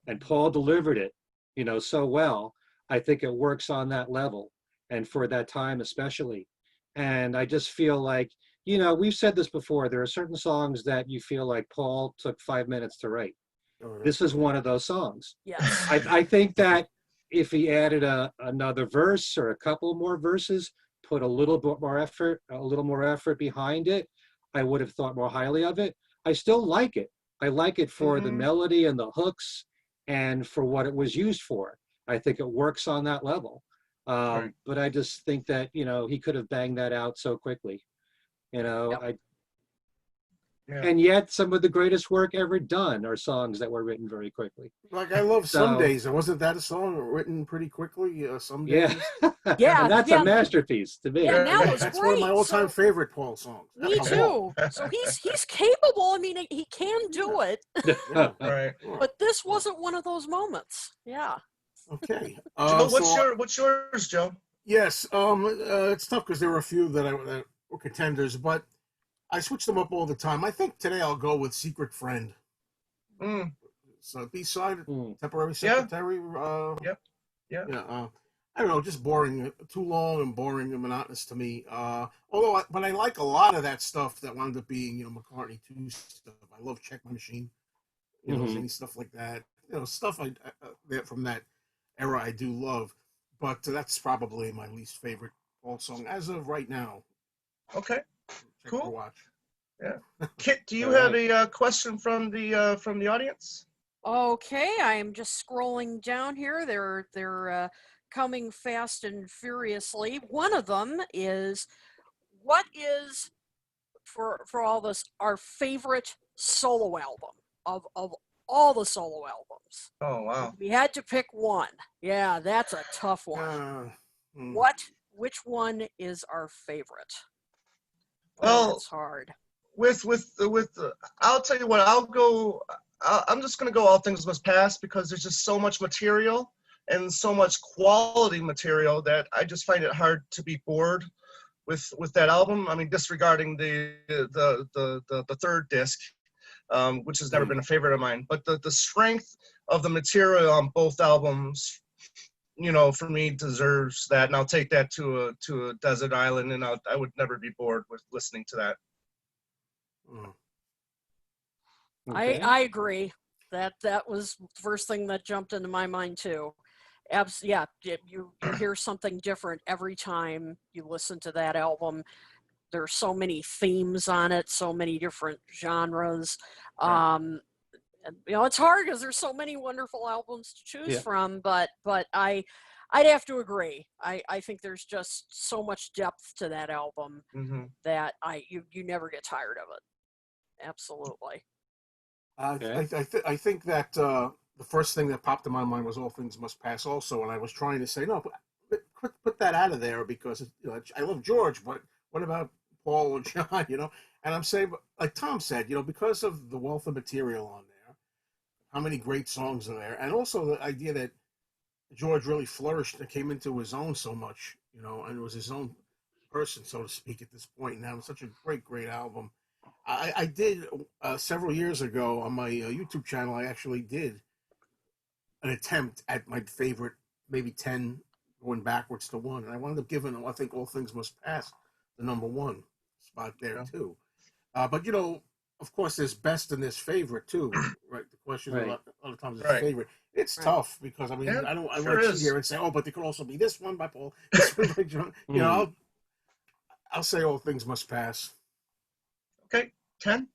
and Paul delivered it, you know, so well, I think it works on that level, and for that time especially. And I just feel like, you know, we've said this before, there are certain songs that you feel like Paul took 5 minutes to write. Oh, This is one of those songs. Yes. I think that if he added another verse or a couple more verses, put a little more effort behind it, I would have thought more highly of it. I still like it. I like it for the Mhm. melody and the hooks and for what it was used for. I think it works on that level. Right. But I just think that, you know, he could have banged that out so quickly. You know, Yep. Yeah. and yet some of the greatest work ever done are songs that were written very quickly. Like I love Some So, Days. Wasn't that a song written pretty quickly? Some yeah. Days. Yeah. And that's Yeah. a masterpiece to me. Yeah. And that was That's one of my great. all-time So favorite Paul songs. me Of all. too. So he's capable. I mean, he can do it, Yeah. Right. Sure. but this wasn't one of those moments. Yeah. Okay. Joe, So what's yours, Joe? yes, it's tough because there were a few that were contenders, but I switch them up all the time. I think today I'll go with Secret Friend. Mm. So B-side, Hmm. Temporary Yeah. Secretary. Yep. Yeah. Yeah. I don't know, just boring, too long and boring and monotonous to me. But I like a lot of that stuff that wound up being, McCartney 2 stuff. I love Check My Machine, Mhm. any stuff like that. Stuff that from that era I do love. But that's probably my least favorite Paul song as of right now. Okay. Check Cool. your watch. Yeah. Kit, do you All have right. a question from the audience? Okay, I am just scrolling down here. They're coming fast and furiously. One of them is, what is for all this our favorite solo album of all the solo albums? Oh If wow. we had to pick one, yeah, that's a tough one. Hmm. Which one is our favorite? Oh, Well, that's hard. with I'll tell you what, I'm just gonna go All Things Must Pass because there's just so much material and so much quality material that I just find it hard to be bored with that album. I mean, disregarding the third disc, which has never been a favorite of mine, but the strength of the material on both albums, for me deserves that, and I'll take that to a desert island, and I would never be bored with listening to that. Okay. I agree. That was the first thing that jumped into my mind too. Yeah, you hear something different every time you listen to that album. There's so many themes on it, so many different genres. Right. And, it's hard because there's so many wonderful albums to choose Yeah. from. But I'd have to agree. I think there's just so much depth to that album Mm-hmm. that you never get tired of it. Absolutely. Okay. I think that the first thing that popped in my mind was All Things Must Pass also, and I was trying to say, no, put that out of there because I love George, but what about Paul or John, And I'm saying, like Tom said, because of the wealth of material on there, how many great songs are there, and also the idea that George really flourished and came into his own so much, and was his own person, so to speak, at this point. And that was such a great album. I did several years ago on my YouTube channel. I actually did an attempt at my favorite, maybe 10, going backwards to one, and I wound up giving, I think, All Things Must Pass the number one spot there Yeah. too. But of course, there's best and there's favorite too, right? The question Right. a lot of times is Right. favorite. It's Right. tough because I Yeah, won't sure sit is. here and say, oh, but there could also be this one by Paul, this one by John. Hmm. I'll say All Things Must Pass. Okay, 10.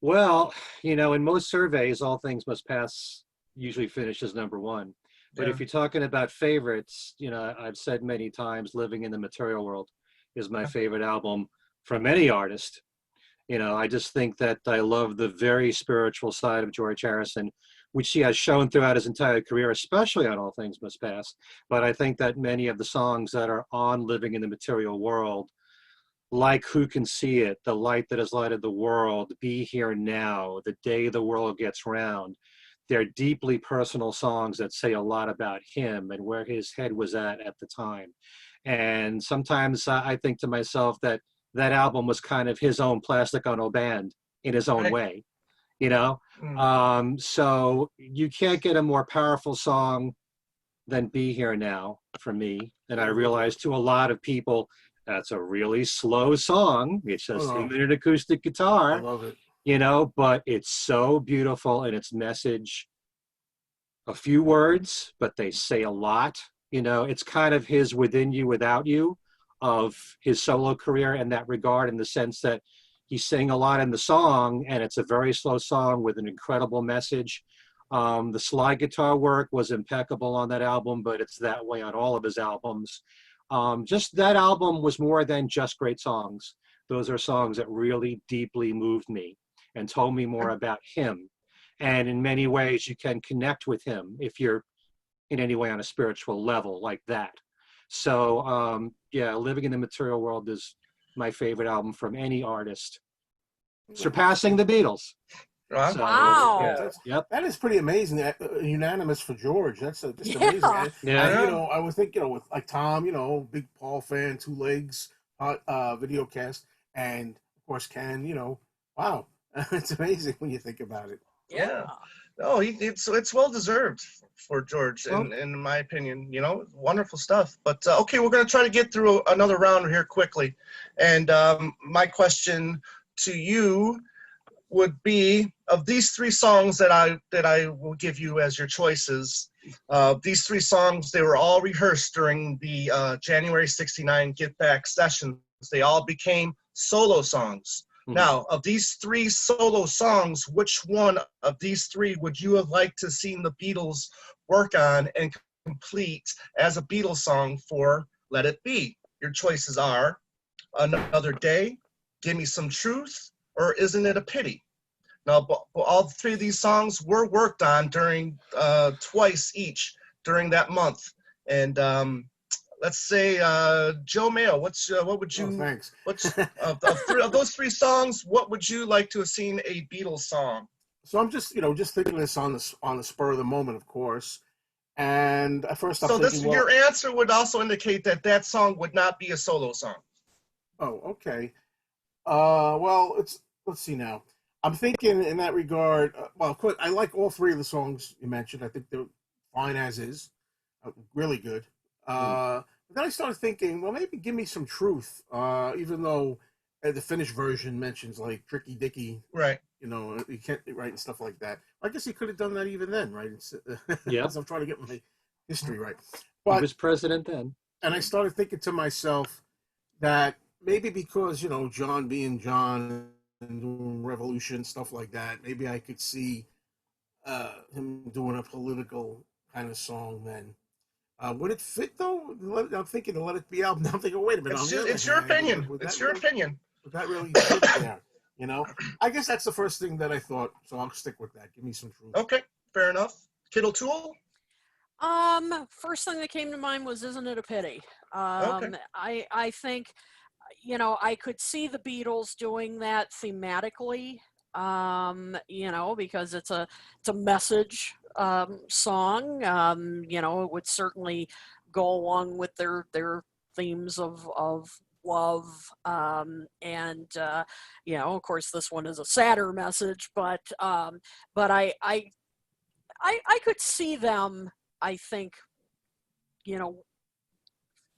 Well, in most surveys, All Things Must Pass usually finishes number one. But if Yeah. you're talking about favorites, I've said many times, Living in the Material World is my favorite album from any artist. I just think that I love the very spiritual side of George Harrison, which he has shown throughout his entire career, especially on All Things Must Pass. But I think that many of the songs that are on Living in the Material World, like Who Can See It, The Light That Has Lighted the World, Be Here Now, The Day the World Gets Round, they're deeply personal songs that say a lot about him and where his head was at the time. And sometimes I think to myself that that album was kind of his own Plastic Ono Band in his own Right. way, you know? So you can't get a more powerful song than Be Here Now for me. And I realize to a lot of people, that's a really slow song. It's just him and an acoustic I guitar, love it. you know, but it's so beautiful in its message. A few words, but they say a lot. You know, it's kind of his Within You, Without You of his solo career in that regard, in the sense that he's saying a lot in the song, and it's a very slow song with an incredible message. The slide guitar work was impeccable on that album, but it's that way on all of his albums. Just that album was more than just great songs. Those are songs that really deeply moved me and told me more about him. And in many ways, you can connect with him if you're in any way on a spiritual level like that. So yeah, Living in the Material World is my favorite album from any artist, surpassing the Beatles. So, Wow. yeah, That is pretty amazing. Unanimous for George. That's just Yeah. amazing. And, Yeah. you know, I would think, you know, with like Tom, you know, big Paul fan, Two Legs, video cast, and of course Ken. You know, wow, it's amazing when you think about it. Yeah. No, it's well deserved for George, in my opinion. You know, wonderful stuff. But okay, we're gonna try to get through another round here quickly, and my question to you would be, of these three songs that I will give you as your choices. These three songs, they were all rehearsed during the January '69 Get Back sessions. They all became solo songs. Now, of these three solo songs, which one of these three would you have liked to seen the Beatles work on and complete as a Beatles song for Let It Be? Your choices are Another Day, Give Me Some Truth, or Isn't It a Pity? Now, all three of these songs were worked on during twice each during that month. And let's say Joe Mayo, what would you? Thanks. Of those three songs, what would you like to have seen a Beatles song? So I'm just, you know, just thinking this on the spur of the moment, of course. And at first I'm So thinking, your answer would also indicate that that song would not be a solo song. oh, okay. Well, let's see now. I'm thinking in that regard. Well, of course, I like all three of the songs you mentioned. I think they're fine as is, really good. But then I started thinking, well, maybe Give Me Some Truth, even though the finished version mentions like Tricky Dicky, Right. you know, you can't write and stuff like that. I guess he could have done that even then, right? Yeah. I'm trying to get my history right. He But was president then. and I started thinking to myself that maybe because, you know, John being John and doing revolution stuff like that, maybe I could see him doing a political kind of song then. Would it fit though? I'm thinking to Let It Be album. I'm thinking, wait a minute. It's your opinion. It's your opinion. Would that really fit there? You know, I guess that's the first thing that I thought. So I'll stick with that. Give Me Some Truth. Okay, fair enough. Kittle Tool. First thing that came to mind was Isn't It a Pity? Okay. I think, you know, I could see the Beatles doing that thematically, you know, because it's a message song. You know, it would certainly go along with their themes of love, and you know, of course, this one is a sadder message, but I could see them, I think, you know,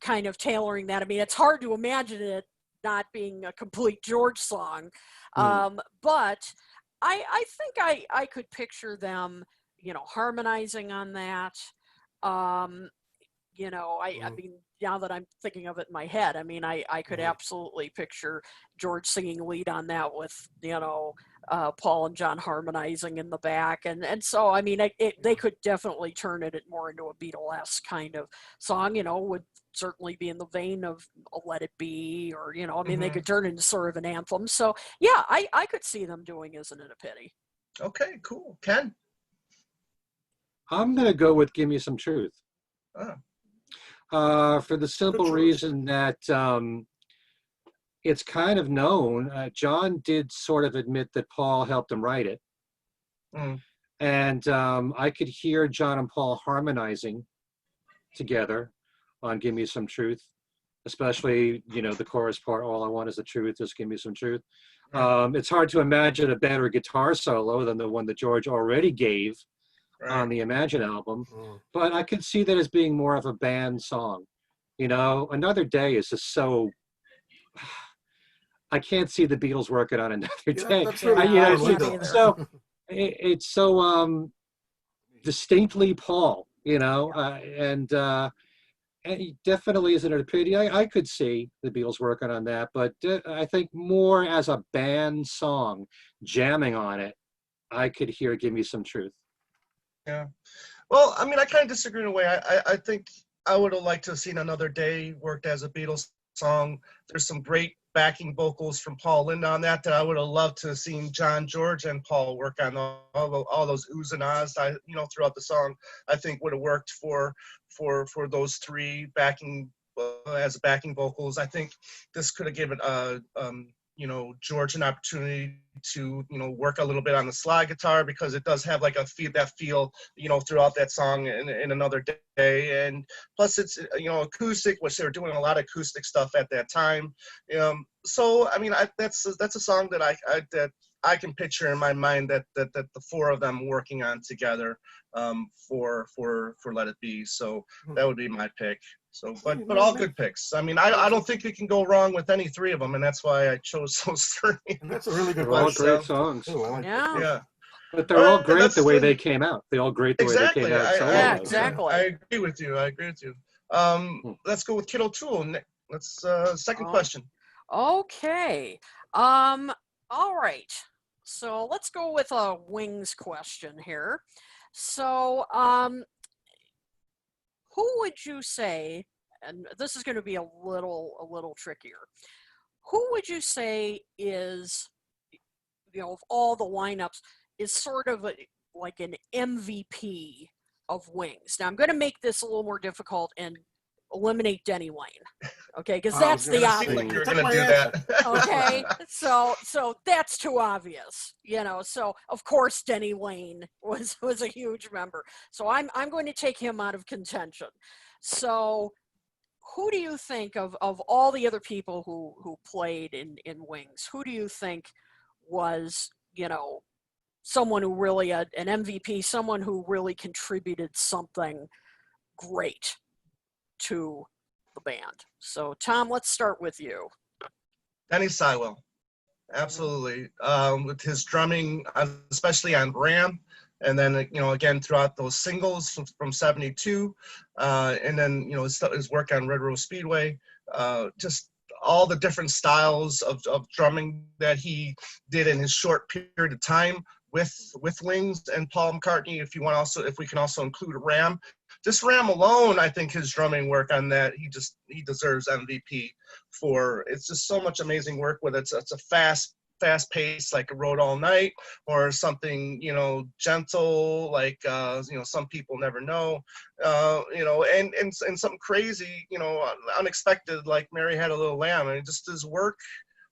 kind of tailoring that. I mean, it's hard to imagine it not being a complete George song, but I think I could picture them, you know, harmonizing on that. You know, I mean, now that I'm thinking of it in my head, I mean, I could absolutely picture George singing lead on that with, you know, Paul and John harmonizing in the back. And so, I mean, they could definitely turn it more into a Beatlesque kind of song, you know, would certainly be in the vein of Let It Be, or, you know, I mean, they could turn it into sort of an anthem. So, yeah, I could see them doing Isn't It a Pity? Okay, cool. Ken? I'm going to go with Give Me Some Truth. Oh. For the simple reason that it's kind of known. John did sort of admit that Paul helped him write it. And I could hear John and Paul harmonizing together on Give Me Some Truth. especially, the chorus part, all I want is the truth, just give me some truth. It's hard to imagine a better guitar solo than the one that George already gave on the Imagine album, but I could see that as being more of a band song. Another Day is just so, I can't see the Beatles working on Another Day. That's really It's so distinctly Paul, and he definitely isn't an opinion. I could see the Beatles working on that, but I think more as a band song, jamming on it, I could hear Give Me Some Truth. Yeah. Well, I mean, I kind of disagree in a way. I think I would have liked to have seen Another Day worked as a Beatles song. There's some great backing vocals from Paul Linda on that I would have loved to have seen John, George, and Paul work on all those oohs and ahs, throughout the song. I think would have worked for those three backing as backing vocals. I think this could have given George an opportunity to work a little bit on the slide guitar, because it does have like that feel throughout that song in Another Day. And plus it's acoustic, which they were doing a lot of acoustic stuff at that time. So I mean, that's a song that I can picture in my mind that the four of them working on together for Let It Be. So that would be my pick. So, but all good picks. I mean, I don't think you can go wrong with any three of them, and that's why I chose those three. And that's a really good They're all question. great songs. Yeah. But they're all great the way they came out. They're all great the way they came out. Yeah, exactly. I agree with you. Let's go with Kid O'Toole. Let's second question. Okay. All right. So let's go with a Wings question here. So, who would you say, and this is going to be a little trickier, who would you say is, of all the lineups, is sort of like an MVP of Wings? Now, I'm going to make this a little more difficult and eliminate Denny Lane, okay? Because that's the obvious. Like you're going to do that. Okay, so that's too obvious, So of course Denny Lane was a huge member. So I'm going to take him out of contention. So who do you think of all the other people who played in Wings? Who do you think was someone who really an MVP, someone who really contributed something great to the band? So Tom, let's start with you. Denny Sywell, absolutely. With his drumming, especially on Ram, and then again throughout those singles from '72, and then his work on Red Rose Speedway, just all the different styles of drumming that he did in his short period of time with Wings and Paul McCartney. If we can also include Ram. Just Ram alone, I think his drumming work on that, he deserves MVP for. It's just so much amazing work with it. It's a fast pace, like a Road All Night, or something gentle, like Some People Never Know, and something crazy, unexpected, like Mary Had a Little Lamb. And just his work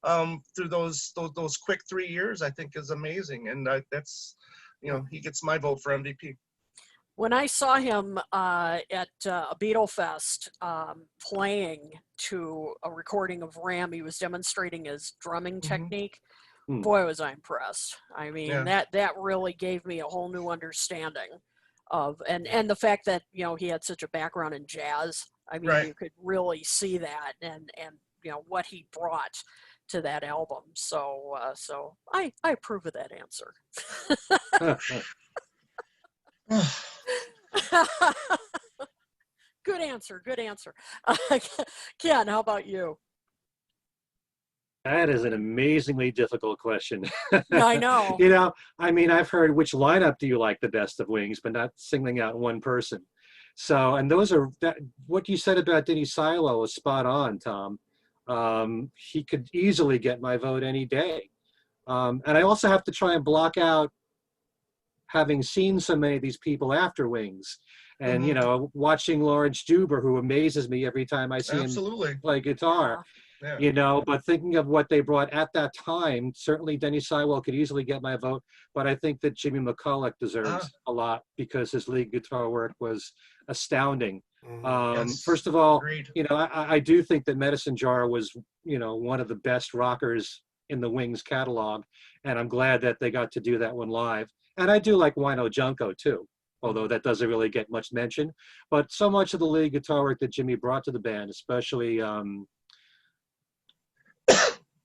through those quick 3 years, I think, is amazing, and that's he gets my vote for MVP. When I saw him at a Beatle Fest playing to a recording of Ram, he was demonstrating his drumming technique. Boy, was I impressed. I mean, that really gave me a whole new understanding of, and the fact that, he had such a background in jazz. I mean, you could really see that and what he brought to that album. So I approve of that answer. Good answer. Ken, how about you? That is an amazingly difficult question. I know. I mean, I've heard which lineup do you like the best of Wings, but not singling out one person. So, and what you said about Denny Silo is spot on, Tom. He could easily get my vote any day. And I also have to try and block out having seen so many of these people after Wings, and watching Lawrence Juber, who amazes me every time I see him play guitar. Yeah. You know, but thinking of what they brought at that time, certainly Denny Sywell could easily get my vote, but I think that Jimmy McCulloch deserves a lot because his lead guitar work was astounding. Yes. First of all, Agreed. you know, I do think that Medicine Jar was, you know, one of the best rockers in the Wings catalog, and I'm glad that they got to do that one live. And I do like Wino Junko too, although that doesn't really get much mention. But so much of the lead guitar work that Jimmy brought to the band, especially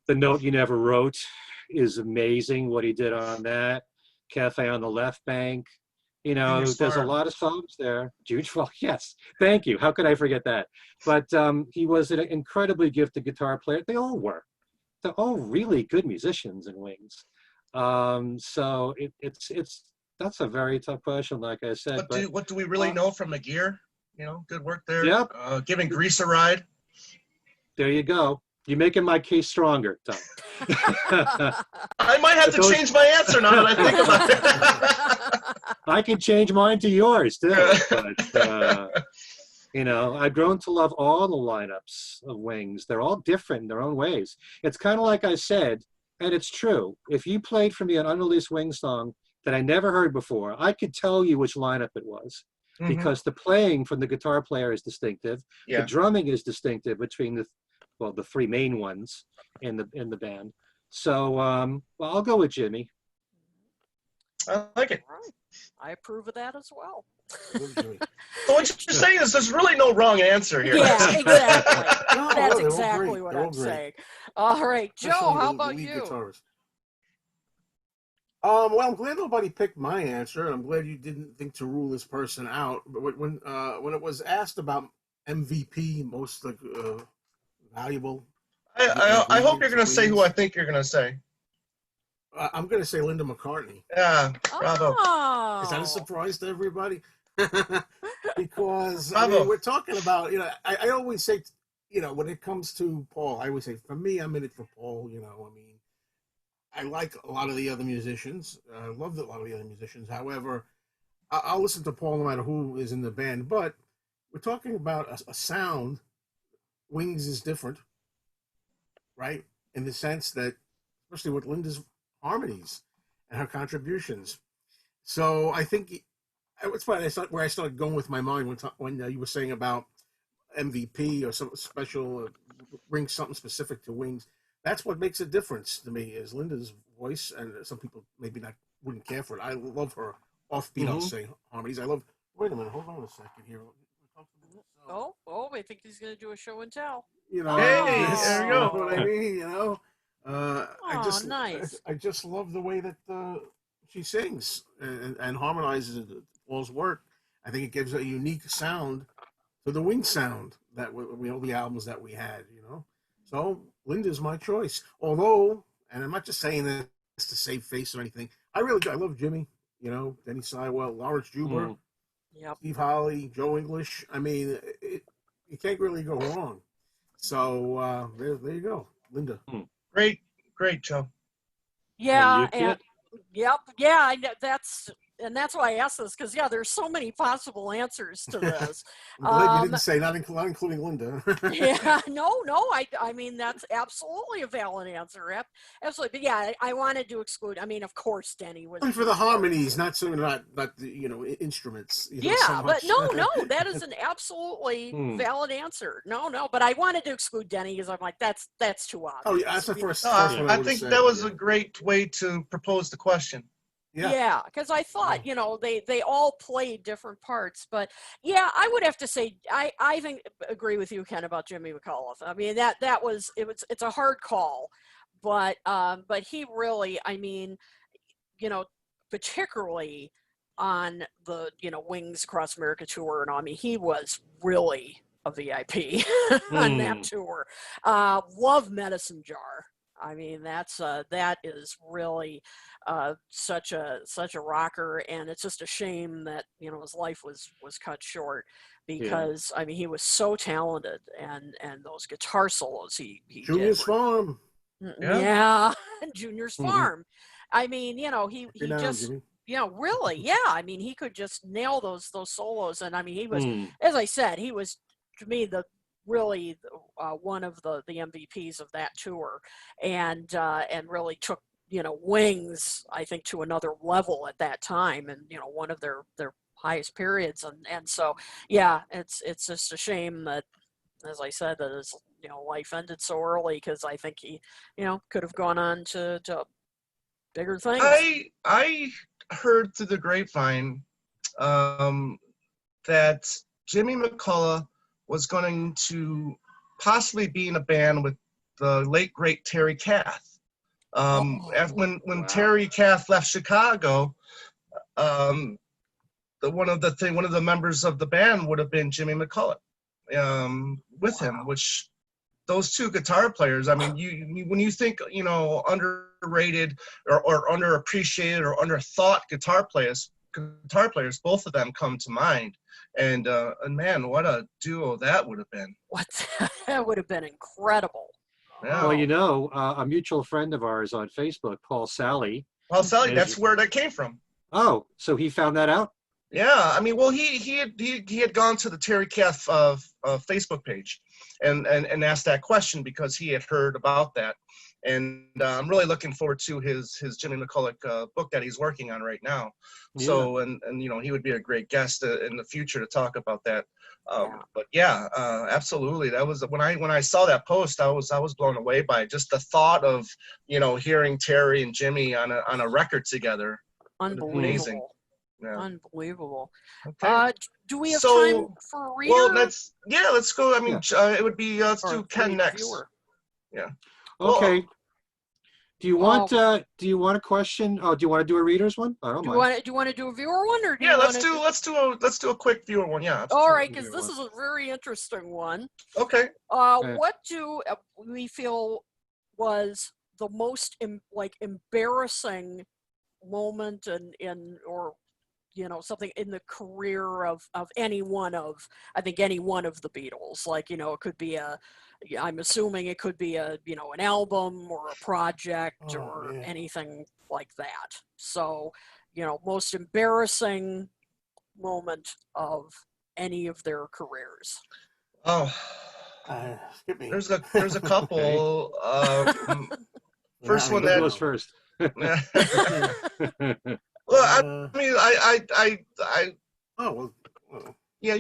The Note You Never Wrote, is amazing. What he did on that. Cafe on the Left Bank. You know, Junior's there's a Farm. lot of songs there. Huge, well, yes, thank you. How could I forget that? But he was an incredibly gifted guitar player. They all were. They're all really good musicians in Wings. So it's that's a very tough question, like I said. What do we really know from McGear? You know, good work there. Yep. Giving Grease a ride. There you go. You're making my case stronger, Tom. I might have to change my answer now that I think about it. I can change mine to yours too. But, you know, I've grown to love all the lineups of Wings. They're all different in their own ways. It's kind of like I said, and it's true. If you played for me an unreleased Wings song that I never heard before, I could tell you which lineup it was. Because the playing from the guitar player is distinctive. Yeah. The drumming is distinctive between the three main ones in the band. So well, I'll go with Jimmy. I like it. All right. I approve of that as well. So what you're saying is there's really no wrong answer here. Yeah, exactly. No, That's they're all exactly great. what They're all I'm great. saying. All right, Joe, Especially how the about lead you? guitarist. Well, I'm glad nobody picked my answer, and I'm glad you didn't think to rule this person out. But when it was asked about MVP, most valuable, I hope you're going to say who I think you're going to say. I'm going to say Linda McCartney. Yeah, bravo. Oh. Is that a surprise to everybody? Because I Bravo. mean, we're talking about, you know, I always say, you know, when it comes to Paul, I always say, for me, I'm in it for Paul. You know, I mean, I like a lot of the other musicians. I love a lot of the other musicians. However, I'll listen to Paul no matter who is in the band. But we're talking about a sound. Wings is different, right? In the sense that, especially with Linda's harmonies and her contributions. So I think it's where I started going with my mind when you were saying about MVP or some special bring something specific to Wings. That's what makes a difference to me is Linda's voice, and some people maybe wouldn't care for it. I love her offbeat, I'll say, harmonies. I love. Wait a minute, hold on a second here. Oh, I think he's going to do a show and tell. You know, Hey, there you go. You know what I mean? You know, Nice. I just love the way that she sings and harmonizes Paul's work. I think it gives a unique sound to the Wings sound that we know the albums that we had. You know, so Linda's my choice. Although, and I'm not just saying this to save face or anything. I love Jimmy. You know, Denny Sywell, Lawrence Juber, Yep. Steve Holley, Joe English. I mean, you can't really go wrong. So there you go, Linda. Great, Joe. Yeah, And you, and yep, yeah, I know that's why I asked this because there's so many possible answers to this. I'm glad you didn't say not including Linda. Yeah, no, I mean that's absolutely a valid answer, absolutely. But yeah, I wanted to exclude. I mean, of course, Denny was For the harmonies, not the instruments. Yeah, so but much. no, that is an absolutely valid answer. No, but I wanted to exclude Denny because I'm like that's too obvious. Oh yeah, that's the first. No, first one I would've think said, that was yeah. a great way to propose the question. Yeah, because I thought they all played different parts, but yeah, I would have to say I think agree with you, Ken, about Jimmy McAuliffe. I mean it's a hard call, but he really, I mean, particularly on the Wings Across America tour and all, I mean he was really a VIP on that tour. Love Medicine Jar. I mean that is really such a rocker, and it's just a shame that his life was cut short because I mean he was so talented, and those guitar solos he Junior's did Farm. Junior's Farm. I mean he just really I mean he could just nail those solos, and I mean he was as I said, he was to me the really one of the MVPs of that tour, and really took, Wings, I think, to another level at that time, and one of their highest periods, and so yeah, it's just a shame that, as I said, that his life ended so early, because I think he could have gone on to bigger things. I heard through the grapevine that Jimmy McCullough was going to possibly be in a band with the late great Terry Kath. When wow. Terry Kath left Chicago, one of the members of the band would have been Jimmy McCullough with him, which those two guitar players, I mean, you when you think, underrated or underappreciated or underthought guitar players, both of them come to mind. And man, what a duo that would have been. That would have been incredible. Yeah. Well, a mutual friend of ours on Facebook, Paul Sally. Well, Sally, that's where that came from. Oh, so he found that out? Yeah, I mean, well, he had gone to the Terry Kath Facebook page and asked that question because he had heard about that, and I'm really looking forward to his Jimmy McCulloch book that he's working on right now. Yeah. So and he would be a great guest in the future to talk about that. But yeah, absolutely. That was when I saw that post, I was blown away by just the thought of hearing Terry and Jimmy on a record together. Unbelievable. Amazing. Yeah. Unbelievable. Okay. Do we have time for a reader? Well, let's go. I mean, it would be let's do Ken next. Viewer. Yeah. Okay. Well, Do you want a question? Oh, do you want to do a reader's one? I don't mind. Do you want to do a viewer one, or let's do a quick viewer one. Yeah. All right, because this is a very interesting one. Okay. What do we feel was the most embarrassing moment or something in the career of any one of the Beatles? It could be I'm assuming it could be an album or a project or anything like that. So, most embarrassing moment of any of their careers. Oh, skip me. there's a couple. First one Who goes first? Well, I mean, I. Oh well. Yeah,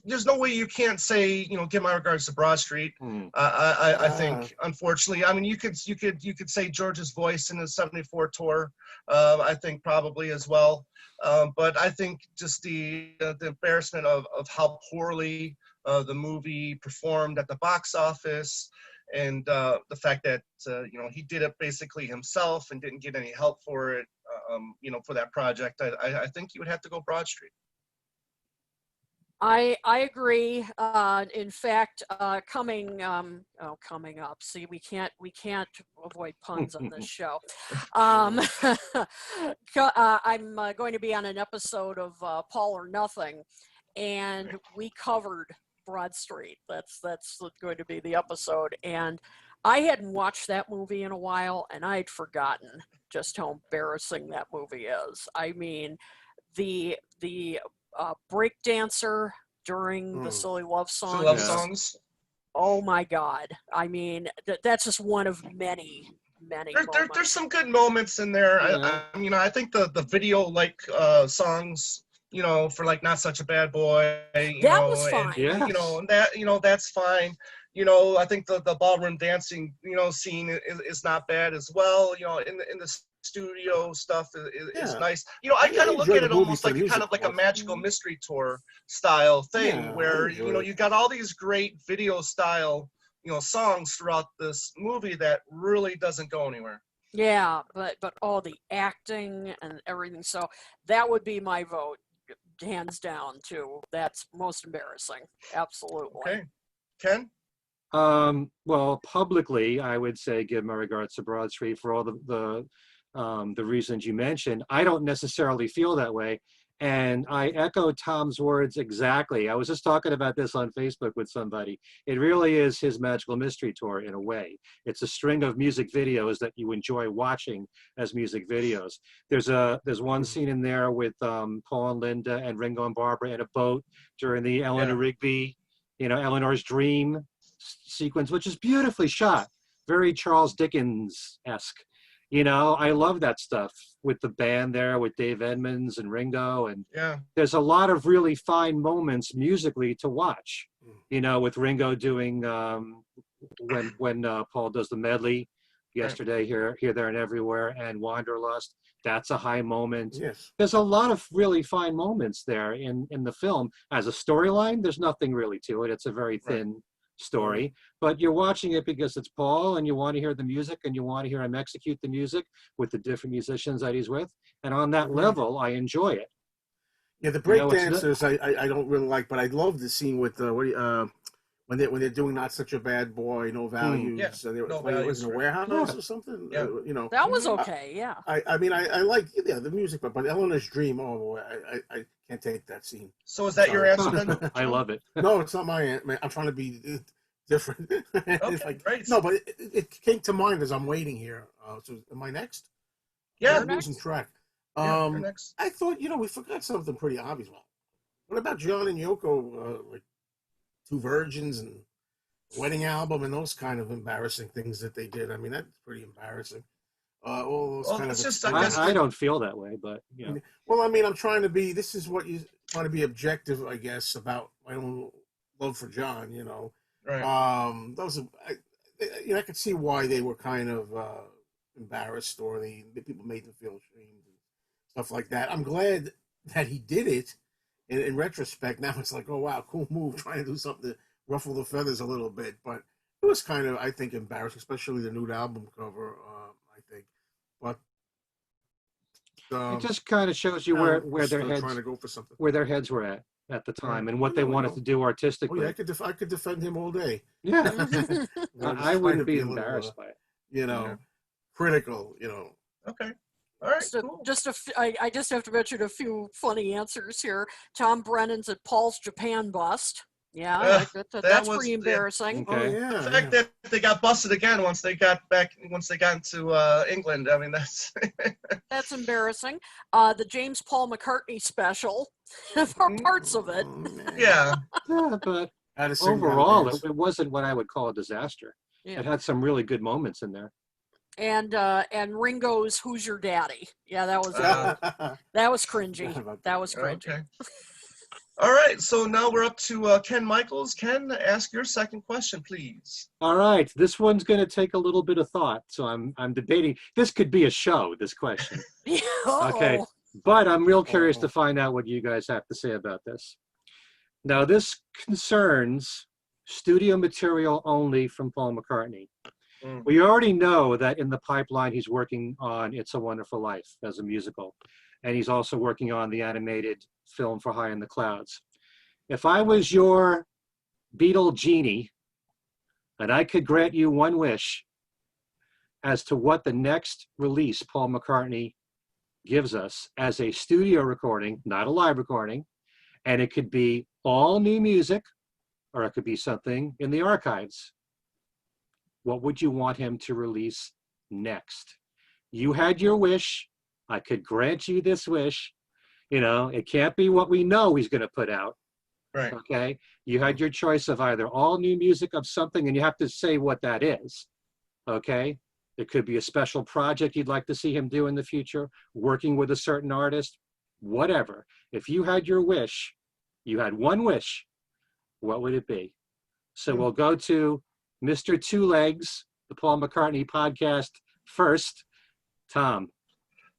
there's no way you can't say, give my regards to Broad Street. I think, unfortunately, I mean, you could say George's voice in his '74 tour. I think probably as well. But I think just the embarrassment of how poorly the movie performed at the box office, and the fact that he did it basically himself and didn't get any help for it. For that project, I think you would have to go Broad Street. I agree. In fact, coming up. See, we can't avoid puns on this show. I'm going to be on an episode of Paul or Nothing, and we covered Broad Street. That's going to be the episode, and I hadn't watched that movie in a while, and I'd forgotten just how embarrassing that movie is. I mean, the break dancer during the Silly Love Songs. Oh my God! I mean, that's just one of many moments. There's some good moments in there. Yeah. I think the video songs, for Not Such a Bad Boy. That was fine. And that's fine. I think the ballroom dancing, scene is not bad as well. In the studio stuff is nice. I kind of look at it almost like a magical mystery tour style thing, where you got all these great video style songs throughout this movie that really doesn't go anywhere. Yeah, but all the acting and everything. So that would be my vote, hands down, too. That's most embarrassing. Absolutely. Okay, Ken. Well, publicly, I would say give my regards to Broad Street for all the reasons you mentioned. I don't necessarily feel that way, and I echo Tom's words exactly. I was just talking about this on Facebook with somebody. It really is his magical mystery tour in a way. It's a string of music videos that you enjoy watching as music videos. There's one scene in there with Paul and Linda and Ringo and Barbara in a boat during the Eleanor Rigby Eleanor's dream sequence, which is beautifully shot, very Charles Dickens-esque. I love that stuff with the band there, with Dave Edmunds and Ringo, and there's a lot of really fine moments musically to watch. With Ringo doing when Paul does the medley, Yesterday, Here, There, and Everywhere, and Wanderlust. That's a high moment. Yes. There's a lot of really fine moments there in the film. As a storyline, there's nothing really to it. It's a very thin story, but you're watching it because it's Paul, and you want to hear the music, and you want to hear him execute the music with the different musicians that he's with. And on that level, I enjoy it. Yeah, the break dancers I don't really like, but I love the scene with when they're doing Not Such a Bad Boy, No Values. Yeah. They were No playing it Values, in a warehouse or something. Yeah. That was okay. Yeah. I mean, I like the music, but Eleanor's Dream. Oh boy, I can't take that scene. So is that your answer then? I love it. No, it's not my answer. I'm trying to be different. Okay, great. No, but it came to mind as I'm waiting here. So am I next? Yeah. I'm losing track. You're next. I thought, we forgot something pretty obvious. Well, what about John and Yoko, like Two Virgins and wedding album and those kind of embarrassing things that they did? I mean, that's pretty embarrassing. All those kind of. Just, I guess I don't feel that way, but Well, I mean, I'm trying to be. This is what you trying to be objective, I guess, about my own love for John. Right. Those are, I could see why they were kind of embarrassed, or the people made them feel ashamed and stuff like that. I'm glad that he did it. In retrospect, now it's like, oh wow, cool move, trying to do something to ruffle the feathers a little bit. But it was kind of, I think, embarrassing, especially the nude album cover. I think, but it just kind of shows you where their heads trying to go for something, where their heads were at the time, and what they wanted to do artistically. Oh, yeah, I could defend him all day. Yeah, I wouldn't be embarrassed by it. Critical. Okay. All right. I just have to mention a few funny answers here. Tom Brennan's at Paul's Japan bust. Yeah, that's pretty embarrassing. Oh yeah. The fact that they got busted again once they got into England. I mean, that's that's embarrassing. The James Paul McCartney special, for parts of it. Yeah. But overall, it wasn't what I would call a disaster. Yeah. It had some really good moments in there. And Ringo's "Who's Your Daddy?" Yeah, that was cringy. That was cringy. Okay. All right, so now we're up to Ken Michaels. Ken, ask your second question, please. All right, this one's going to take a little bit of thought, so I'm debating. This could be a show, this question. Okay, but I'm real curious to find out what you guys have to say about this. Now, this concerns studio material only from Paul McCartney. We already know that in the pipeline he's working on It's a Wonderful Life as a musical, and he's also working on the animated film for High in the Clouds. If I was your Beatle genie and I could grant you one wish as to what the next release Paul McCartney gives us as a studio recording, not a live recording, and it could be all new music or it could be something in the archives, what would you want him to release next? You had your wish. I could grant you this wish. It can't be what we know he's going to put out. Right. Okay. You had your choice of either all new music of something, and you have to say what that is. Okay. It could be a special project you'd like to see him do in the future, working with a certain artist, whatever. If you had your wish, you had one wish, what would it be? So we'll go to Mr. Two Legs, the Paul McCartney podcast first. Tom.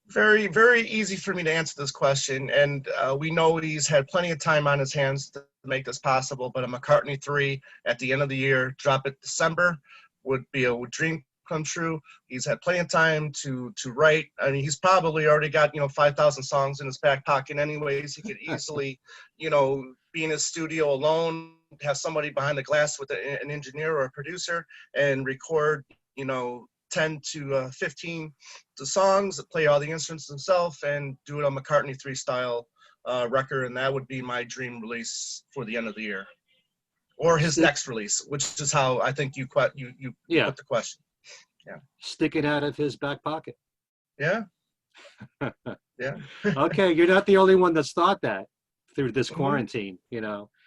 Very, very easy for me to answer this question. And we know he's had plenty of time on his hands to make this possible, but a McCartney 3 at the end of the year, drop it December, would be a dream come true. He's had plenty of time to write. I mean, he's probably already got, 5,000 songs in his back pocket anyways. He could easily, be in his studio alone, have somebody behind the glass with an engineer or a producer and record, 10 to 15 songs, play all the instruments himself, and do it on McCartney 3 style record. And that would be my dream release for the end of the year, or his next release, which is how I think you put the question. Yeah. Sticking out of his back pocket. Yeah. Yeah. Okay, you're not the only one that's thought that through this quarantine.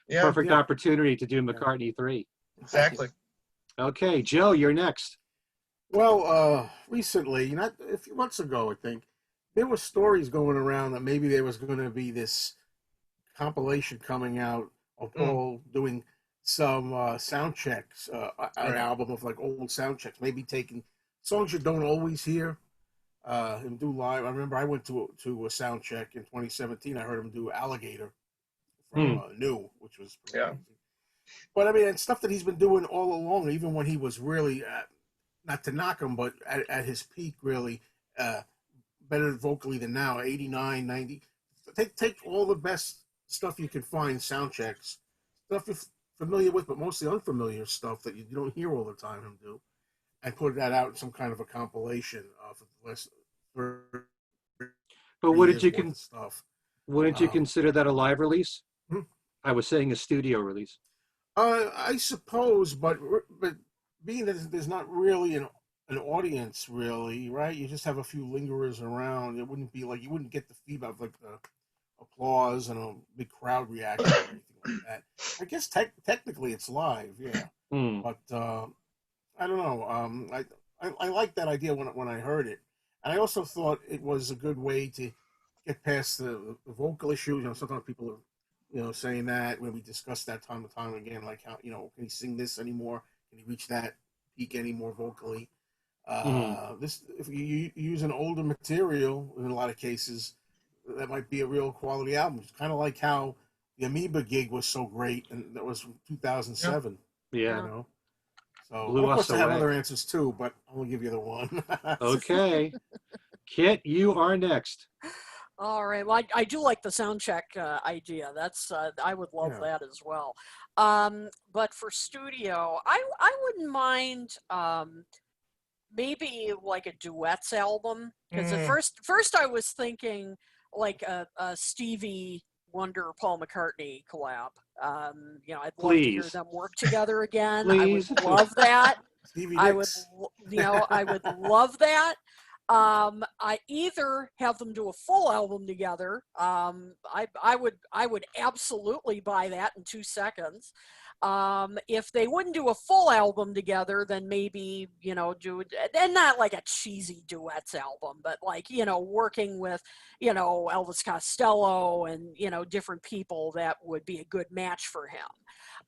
Yeah, Perfect Yeah. opportunity to do McCartney 3. exactly. Okay, Joe, you're next. Well, recently, not a few months ago, I think, there were stories going around that maybe there was going to be this compilation coming out of Mm, Paul doing some sound checks, an right. album of like old sound checks, maybe taking songs you don't always hear him do live. I remember I went to a sound check in 2017. I heard him do Alligator from Hmm. New, which was pretty Yeah. amazing. But I mean, it's stuff that he's been doing all along, even when he was really, not to knock him, but at his peak, really better vocally than now, 89, 90. Take all the best stuff you can find, sound checks, stuff you're familiar with, but mostly unfamiliar stuff that you don't hear all the time him do, and put that out in some kind of a compilation for the last 30 But years worth of stuff. wouldn't you Um, consider that a live release? hmm. I was saying a studio release. I suppose, but being that there's not really an audience, really, right? You just have a few lingerers around. It wouldn't be like you wouldn't get the feedback like the applause and a big crowd reaction or anything like that. I guess technically it's live, yeah, Hmm. but I don't know. I like that idea when I heard it, and I also thought it was a good way to get past the vocal issue. You know, sometimes people are saying that when we discussed that time and time again, like how can he sing this anymore? Can he reach that peak anymore vocally? Hmm. This if you use an older material in a lot of cases, that might be a real quality album. It's kind of like how the Amoeba gig was so great, and that was from Yeah. 2007. Yeah, You know, so blew of us course I have away. other answers too, but I'll give you the one. Okay, Kit, you are next. All right. Well, I do like the sound check idea. That's I would love Yeah. that as well. But for studio, I wouldn't mind maybe like a duets album, because at Mm, first I was thinking like a Stevie Wonder Paul McCartney collab. I'd love to hear Please. them work together again. I would Please. love that. Stevie I would, Nicks. I would love that. I either have them do a full album together. I would absolutely buy that in 2 seconds. If they wouldn't do a full album together, then maybe do, and not like a cheesy duets album, but like working with Elvis Costello and different people that would be a good match for him.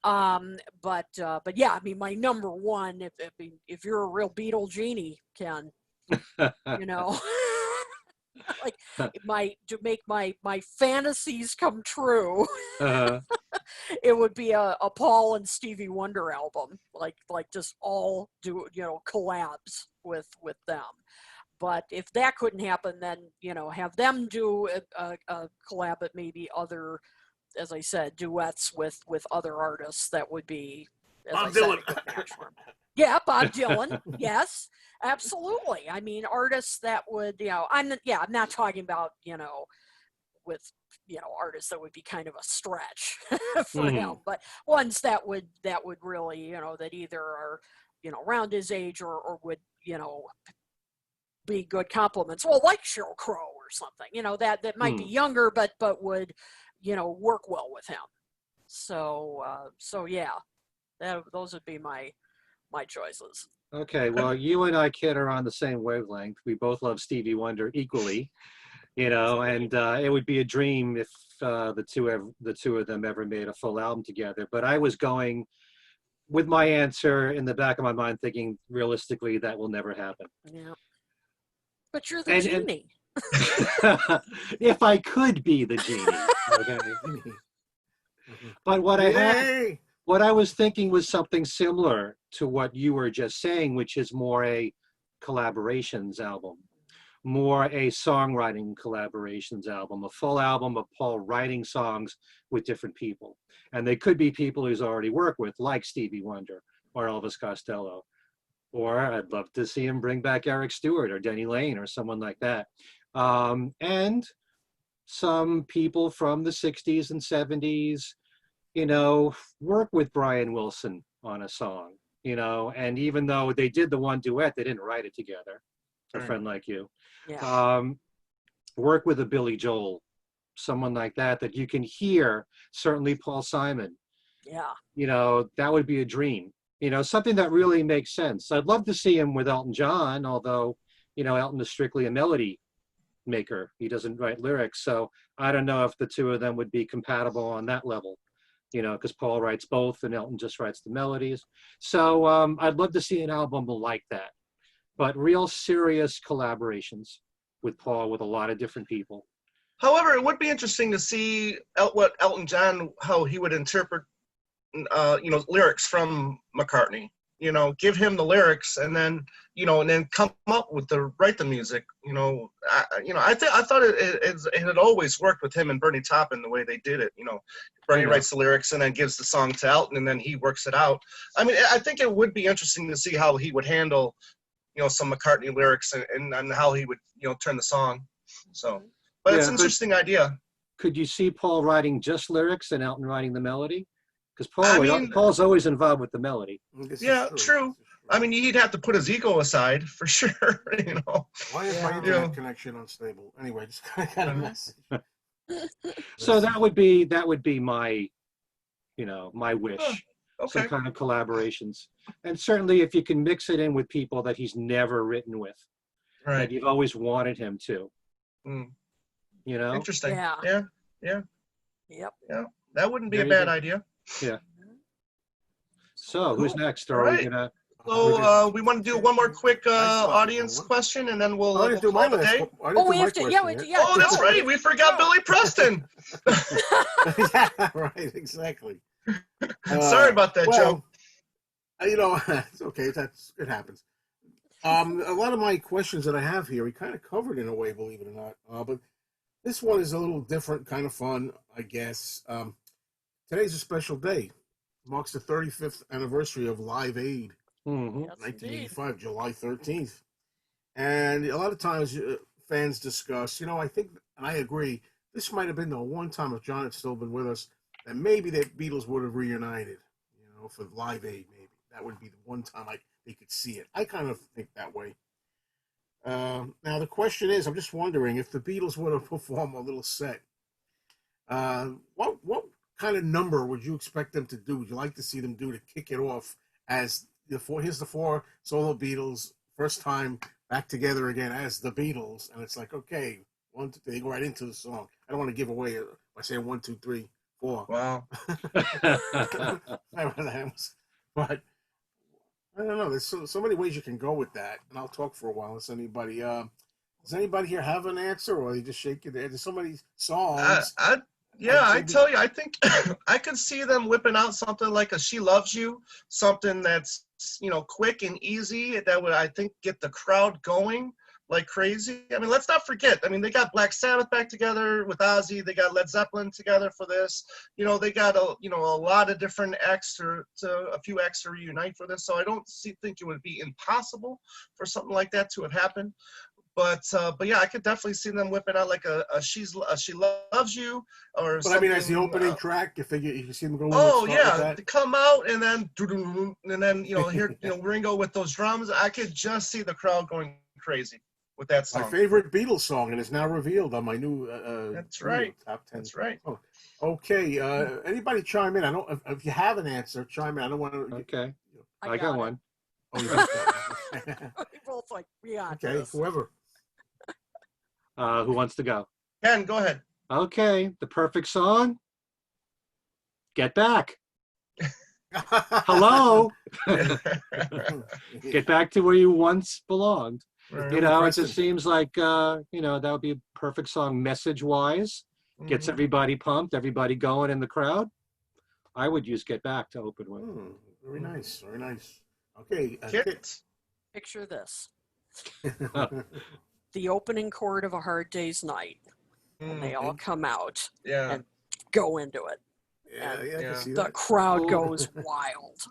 But yeah, I mean, my number one, if you're a real Beatle genie, Ken, you know, like to make my fantasies come true, uh, it would be a Paul and Stevie Wonder album, like just all do collabs with them. But if that couldn't happen, then have them do a collab, but maybe other, as I said, duets with other artists that would be, as I Bob said, Dylan. a good match for him. Yeah, Bob Dylan. Yes, absolutely. I mean, artists that would, I'm not talking about, with, artists that would be kind of a stretch for him, mhm. but ones that would really, that either are, around his age or would, be good compliments. Well, like Sheryl Crow or something, that might be Hmm. younger, but would, work well with him. So yeah, those would be my choices. Okay, well, you and I, Kit, are on the same wavelength. We both love Stevie Wonder equally, and it would be a dream if the two of them ever made a full album together. But I was going with my answer in the back of my mind, thinking realistically that will never happen. Yeah, but you're the And genie. if I could be the genie, okay. But Yay! what I was thinking was something similar to what you were just saying, which is more a collaborations album, more a songwriting collaborations album, a full album of Paul writing songs with different people. And they could be people he's already worked with, like Stevie Wonder or Elvis Costello. Or I'd love to see him bring back Eric Stewart or Denny Lane or someone like that. And some people from the 60s and 70s, work with Brian Wilson on a song, and even though they did the one duet, they didn't write it together. A right. friend like you. Yeah. Work with a Billy Joel, someone like that you can hear, certainly Paul Simon, Yeah. That would be a dream. Something that really makes sense. I'd love to see him with Elton John, although, Elton is strictly a melody maker. He doesn't write lyrics. So I don't know if the two of them would be compatible on that level, because Paul writes both and Elton just writes the melodies. So I'd love to see an album like that, but real serious collaborations with Paul, with a lot of different people. However, it would be interesting to see what Elton John, how he would interpret, lyrics from McCartney. Give him the lyrics, and then come up with write the music. I thought it had always worked with him and Bernie Taupin the way they did it. Bernie writes the lyrics and then gives the song to Elton, and then he works it out. I mean, I think it would be interesting to see how he would handle, some McCartney lyrics and how he would, turn the song. So, but it's an interesting idea. Could you see Paul writing just lyrics and Elton writing the melody? Because Paul's always involved with the melody. Yeah, true. I mean, he'd have to put his ego aside for sure. Why is my internet connection unstable? Anyway, just kind of message. So that would be my, my wish. Okay. Some kind of collaborations, and certainly if you can mix it in with people that he's never written with, right? That you've always wanted him to. Interesting. Yeah. Yep. Yeah, that wouldn't be There a you bad go. idea. Yeah. So who's next? Are we gonna? So we want to do one more quick audience question, and then we'll I didn't do call my the last. day. We have to. Yeah. Oh, that's right. We forgot Billy Preston. Yeah, right. Exactly. Sorry about that, Joe. It's okay. It happens. A lot of my questions that I have here, we kind of covered in a way, believe it or not. But this one is a little different, kind of fun, I guess. Today's a special day. Marks the 35th anniversary of Live Aid, 1985, July 13th. And a lot of times fans discuss, I think, and I agree, this might have been the one time if John had still been with us, that maybe the Beatles would have reunited, for Live Aid, maybe. That would be the one time they could see it. I kind of think that way. Now, the question is, I'm just wondering if the Beatles would have performed a little set, what kind of number would you expect them to do? Would you like to see them do to kick it off as here's the four solo Beatles, first time back together again as the Beatles, and it's like, okay, they go right into the song. I don't want to give away by saying 1, 2, 3, 4. Wow. But I don't know. There's so many ways you can go with that, and I'll talk for a while. Does anybody here have an answer, or are they just shaking their head? There's so many songs. I tell you, I think I could see them whipping out something like a "She Loves You," something that's quick and easy that would, I think, get the crowd going like crazy. I mean, let's not forget. I mean, they got Black Sabbath back together with Ozzy. They got Led Zeppelin together for this. They got a lot of different acts a few acts to reunite for this. So I don't think it would be impossible for something like that to have happened. But yeah, I could definitely see them whipping out like a "She Loves You" or. But I mean, as the opening track, you can see them go. Oh yeah, to come out and then here Ringo with those drums. I could just see the crowd going crazy with that song. My favorite Beatles song, and it's now revealed on my new. That's right. Top 10. That's right. Oh, okay. Anybody chime in? I don't. If you have an answer, chime in. I don't want to. Okay. I got one. Oh, you got We both yeah. Okay, whoever. Who wants to go? Ken, go ahead. Okay, the perfect song. Get Back. Hello. Get back to where you once belonged. Right. It just seems like that would be a perfect song message-wise. Gets everybody pumped, everybody going in the crowd. I would use Get Back to open with. Very nice, very nice. Okay, Kit. Picture this. The opening chord of A Hard Day's Night. And they all come out and go into it. Yeah, I can see the that. crowd goes wild.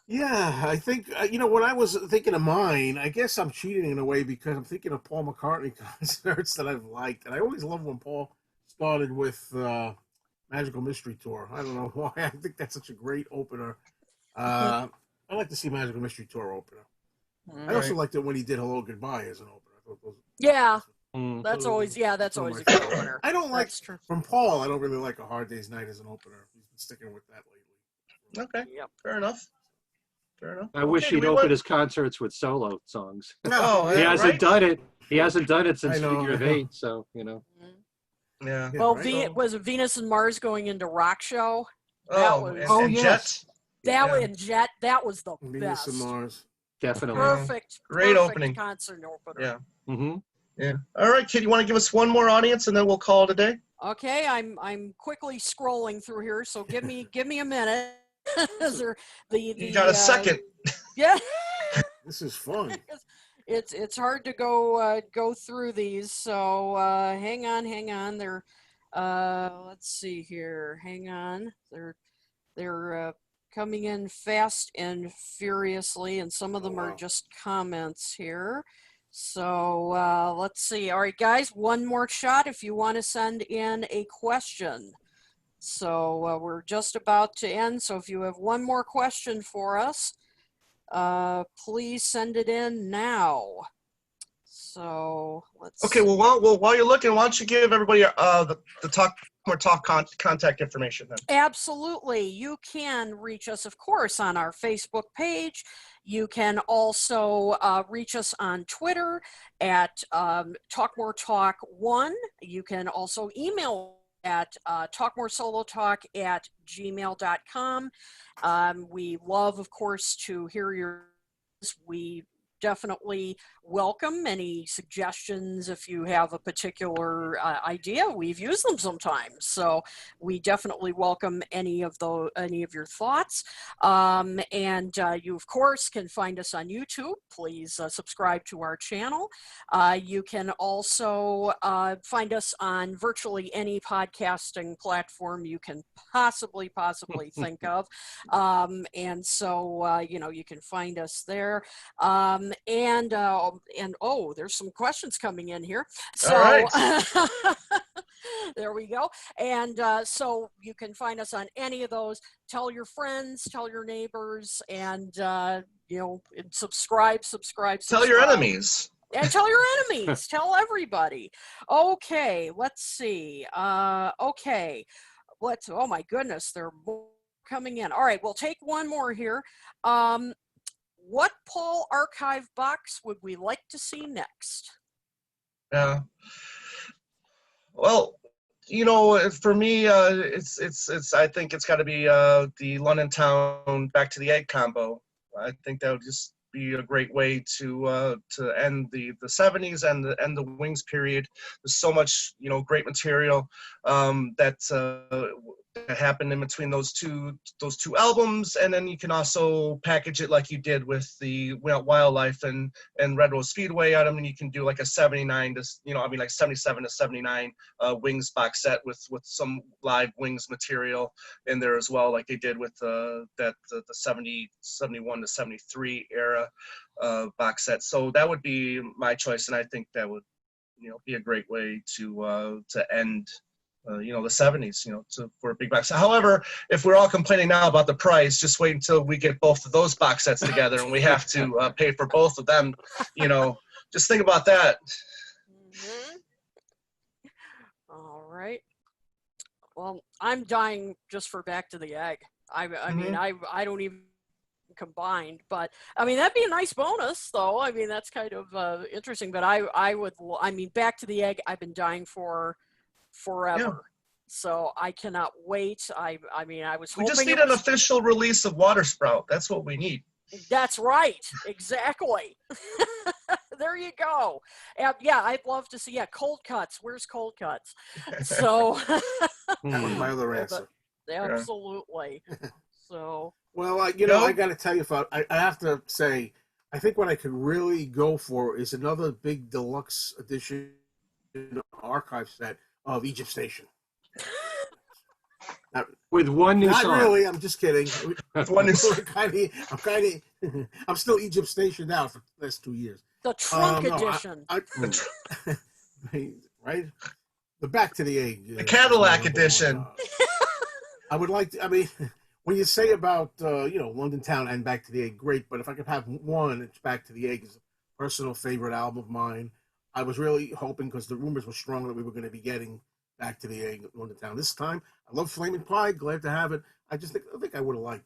Yeah, I think, when I was thinking of mine, I guess I'm cheating in a way because I'm thinking of Paul McCartney concerts that I've liked. And I always love when Paul started with Magical Mystery Tour. I don't know why. I think that's such a great opener. I like to see Magical Mystery Tour opener. I also liked it when he did Hello Goodbye as an opener. I thought those Mm. That's always that's So always a much good fun. opener. I don't like That's true. from Paul. I don't really like A Hard Day's Night as an opener. He's been sticking with that lately. Okay, Yep. fair enough. Fair enough. I wish Okay, do he'd we open want- his concerts with solo songs. Oh, He yeah, hasn't right? done it. He hasn't done it since I know, Figure of I know. 8. So Yeah. Yeah, Well, right? So- was Venus and Mars going into Rock Show? That Oh, was and Jet. that Yeah. and Jet. That was the Venus and best. Mars. definitely. Perfect. Great perfect opening. concert opener. Yeah. Hmm. Yeah. All right, kid. You want to give us one more audience, and then we'll call it a day. Okay, I'm quickly scrolling through here, so give me a minute. Is there You got a second. Yeah. This is fun. It's hard to go through these. So hang on. They're let's see here. Hang on. They're coming in fast and furiously, and some of them are just comments here. So let's see. All right, guys, one more shot if you want to send in a question. So we're just about to end. So if you have one more question for us, please send it in now. So let's. Okay. Well, while you're looking, why don't you give everybody the Talk More Talk contact information then? Absolutely. You can reach us, of course, on our Facebook page. You can also reach us on Twitter at TalkMoreTalk1. You can also email at talkmoresolotalk@gmail.com. We love, of course, to hear your. We definitely welcome any suggestions. If you have a particular idea, we've used them sometimes, so we definitely welcome any of your thoughts. And you, of course, can find us on YouTube. Please subscribe to our channel. You can also find us on virtually any podcasting platform you can possibly think of. And so you can find us there. And oh, there's some questions coming in here. So All right. there we go. And so you can find us on any of those. Tell your friends, tell your neighbors, and and subscribe. Tell your enemies. And tell your enemies. Tell everybody. Okay, let's see. Okay, oh my goodness, there are more coming in. All right, we'll take one more here. What Paul archive box would we like to see next? Yeah. Well, for me, it's. I think it's got to be the London Town Back to the Egg combo. I think that would just be a great way to end the 70s and the Wings period. There's so much great material that happened in between those two albums, and then you can also package it like you did with the Wildlife and Red Rose Speedway on them, and you can do like a 79 to like 77 to 79 Wings box set with some live Wings material in there as well, like they did with the 70, 71 to 73 era box set. So that would be my choice, and I think that would be a great way to end the 70s, for a big box set. However, if we're all complaining now about the price, just wait until we get both of those box sets together and we have to pay for both of them. Just think about that. Mm-hmm. All right. Well, I'm dying just for Back to the Egg. I mean, I don't even combined, but I mean, that'd be a nice bonus though. I mean, that's kind of interesting, but I mean, Back to the Egg, I've been dying for forever. Yeah. So I cannot wait. I mean, I was hoping we just need an official release of Water Sprout. That's what we need. That's right. Exactly. There you go. Yeah, I'd love to see. Yeah, Cold Cuts. Where's Cold Cuts? So that was my other answer. Absolutely. So. Well, I got to tell you, I have to say, I think what I could really go for is another big deluxe edition archive set of Egypt Station. With one new song. Not really. I'm just kidding. One new song. I'm still Egypt Station now for the last 2 years. The trunk edition. Right? The Back to the Egg. The Cadillac edition. I would like to. I mean, when you say about London Town and Back to the Egg, great. But if I could have one, it's Back to the Egg is a personal favorite album of mine. I was really hoping, because the rumors were strong, that we were going to be getting Back to the Egg, London Town. This time, I love Flaming Pie. Glad to have it. I think I would have liked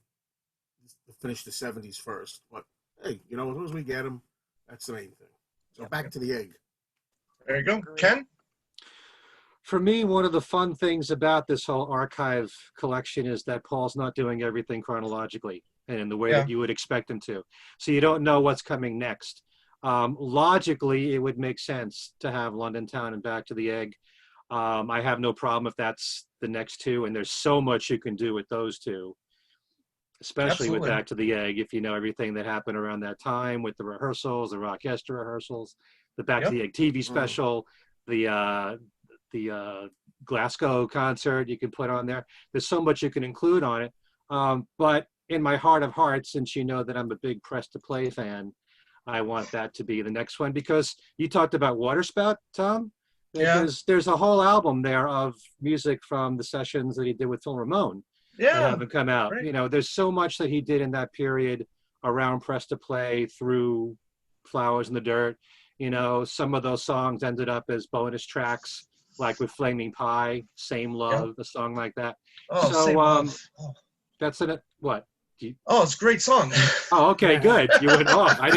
to finish the '70s first. But hey, as long as we get them, that's the main thing. So Back to the Egg. There you go. Agreed. Ken? For me, one of the fun things about this whole archive collection is that Paul's not doing everything chronologically and in the way that you would expect him to. So you don't know what's coming next. Logically, it would make sense to have London Town and Back to the Egg. I have no problem if that's the next two, and there's so much you can do with those two, especially with Back to the Egg, if you know everything that happened around that time with the rehearsals, the Rockestra rehearsals, the Back to the Egg TV special, the Glasgow concert you can put on there. There's so much you can include on it. But in my heart of hearts, since you know that I'm a big Press to Play fan, I want that to be the next one, because you talked about Waterspout, Tom. There's a whole album there of music from the sessions that he did with Phil Ramone that haven't come out. Right. There's so much that he did in that period around Press to Play through Flowers in the Dirt. Some of those songs ended up as bonus tracks, like with Flaming Pie, Same Love, a song like that. Oh, so Same Love. Oh. That's in it. What? It's a great song. Oh, okay, good. You went off. I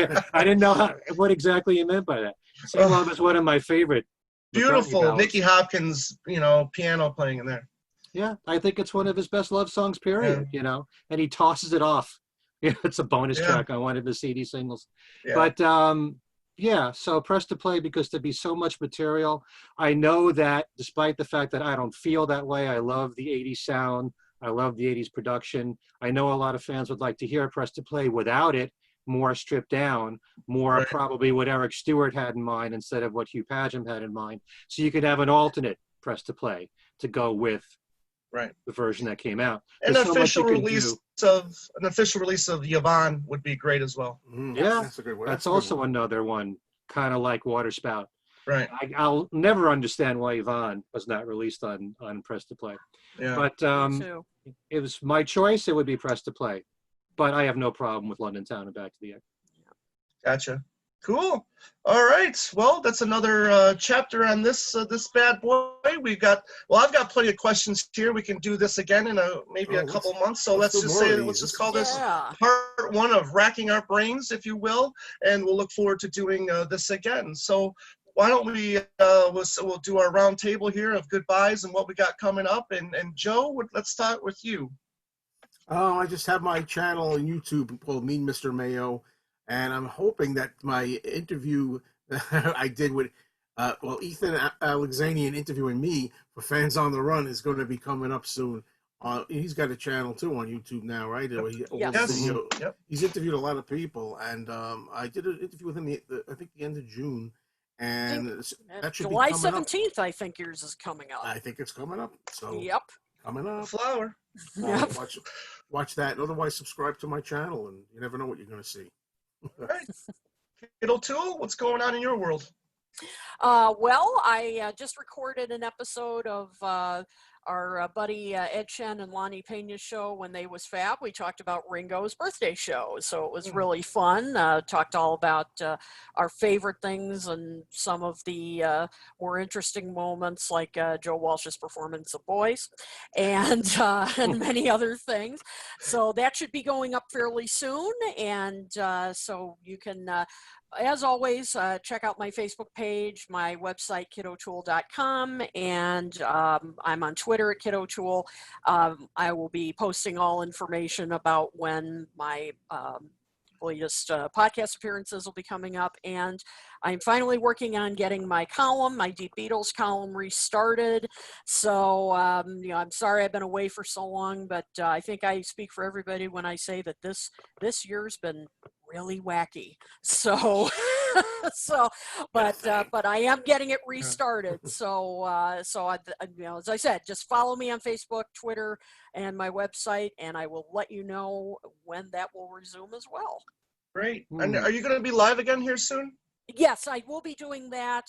didn't know what exactly you meant by that. Same Love is one of my favorite. Beautiful. Nicky Hopkins, piano playing in there. Yeah, I think it's one of his best love songs, period, and he tosses it off. It's a bonus track on one of his CD singles. Yeah. But, so Press to Play, because there'd be so much material. I know that despite the fact that I don't feel that way, I love the 80s sound. I love the 80s production. I know a lot of fans would like to hear Press to Play without it, more stripped down, more probably what Eric Stewart had in mind instead of what Hugh Padgham had in mind. So you could have an alternate Press to Play to go with the version that came out. An official release of Yvonne would be great as well. Yeah, that's a good one. That's also another one, kind of like Waterspout. Right. I'll never understand why Yvonne was not released on Press to Play. Yeah. But it was my choice. It would be Press to Play. But I have no problem with London Town and Back to the Egg. Gotcha. Cool. All right. Well, that's another chapter on this bad boy. I've got plenty of questions here. We can do this again in maybe a couple months. So let's just call this part one of Racking Our Brains, if you will, and we'll look forward to doing this again. So why don't we we'll do our round table here of goodbyes and what we got coming up. And Joe, let's start with you. I just have my channel on YouTube called Mean Mr. Mayo, and I'm hoping that my interview I did with Ethan Alexanian interviewing me for Fans on the Run is going to be coming up soon. He's got a channel too on YouTube now, right? Yes. He's interviewed a lot of people, and I did an interview with him I think the end of June. And that should July be coming 17th, I think yours is coming up. I think it's coming up. So coming up. Flower. Watch that. Otherwise, subscribe to my channel, and you never know what you're going to see. All right. Kid O'Toole, what's going on in your world? Well, I just recorded an episode of our buddy Ed Shen and Lonnie Pena's show when they was fab. We talked about Ringo's birthday show, so it was really fun. Talked all about our favorite things and some of the more interesting moments, like Joe Walsh's performance of Boys, and many other things. So that should be going up fairly soon, and so you can. As always, check out my Facebook page, my website, kidotoole.com, and I'm on Twitter at kidotoole. I will be posting all information about when my latest podcast appearances will be coming up, and I'm finally working on getting my column, my Deep Beatles column, restarted. So, I'm sorry I've been away for so long, but I think I speak for everybody when I say that this year's been really wacky. So, but I am getting it restarted. So, as I said, just follow me on Facebook, Twitter, and my website, and I will let you know when that will resume as well. Great. And are you going to be live again here soon? Yes, I will be doing that.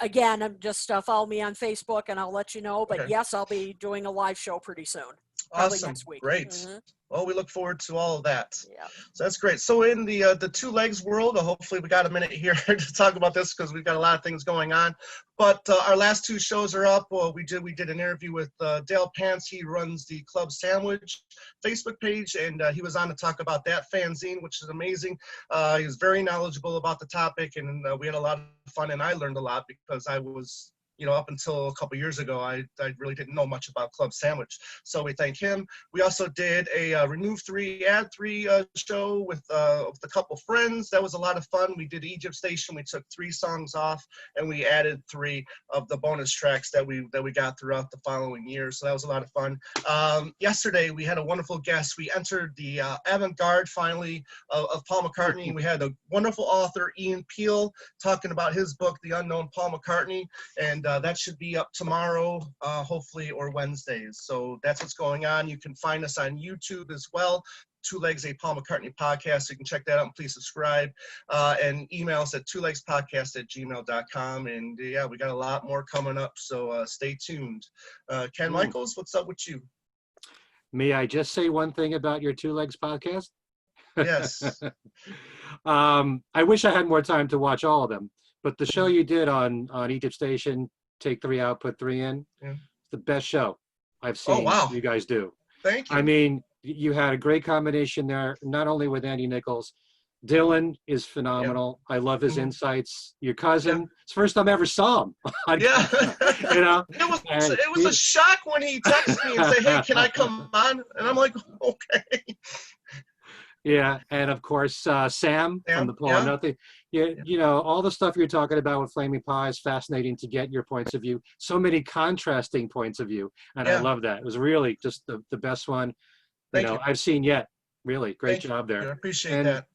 Again, I'm just follow me on Facebook, and I'll let you know. But yes, I'll be doing a live show pretty soon. probably Awesome. next week. Great. Mhm. Well, we look forward to all of that. Yeah. So that's great. So in the two legs world, hopefully we got a minute here to talk about this because we've got a lot of things going on. But our last two shows are up. Well, we did an interview with Dale Pants. He runs the Club Sandwich Facebook page, and he was on to talk about that fanzine, which is amazing. He was very knowledgeable about the topic, and we had a lot of fun, and I learned a lot because I was, up until a couple years ago, I really didn't know much about Club Sandwich. So we thank him. We also did a Remove 3, Add 3 show with a couple friends. That was a lot of fun. We did Egypt Station. We took 3 songs off, and we added 3 of the bonus tracks that we got throughout the following year. So that was a lot of fun. Yesterday, we had a wonderful guest. We entered the avant-garde, finally, of Paul McCartney. We had a wonderful author, Ian Peel, talking about his book, The Unknown Paul McCartney, and that should be up tomorrow, hopefully, or Wednesdays. So that's what's going on. You can find us on YouTube as well. Two Legs, a Paul McCartney podcast. You can check that out and please subscribe. And email us at twolegspodcast@gmail.com. And yeah, we got a lot more coming up. So stay tuned. Ken Michaels, what's up with you? May I just say one thing about your Two Legs podcast? Yes. I wish I had more time to watch all of them, but the show you did on Egypt Station, Take 3 Out, Put 3 In, Yeah. the best show I've seen you guys do. Thank you. I mean, you had a great combination there, not only with Andy Nichols. Dylan is phenomenal. I love his insights. Your cousin, it's the first time I ever saw him. Yeah. It was a shock when he texted me and said, hey, can I come on? And I'm like, okay. Yeah, and of course, Sam from the Paul and Nothing. All the stuff you're talking about with Flaming Pie is fascinating to get your points of view. So many contrasting points of view, and I love that. It was really just the best one I've seen yet. Really, great job there. I appreciate that.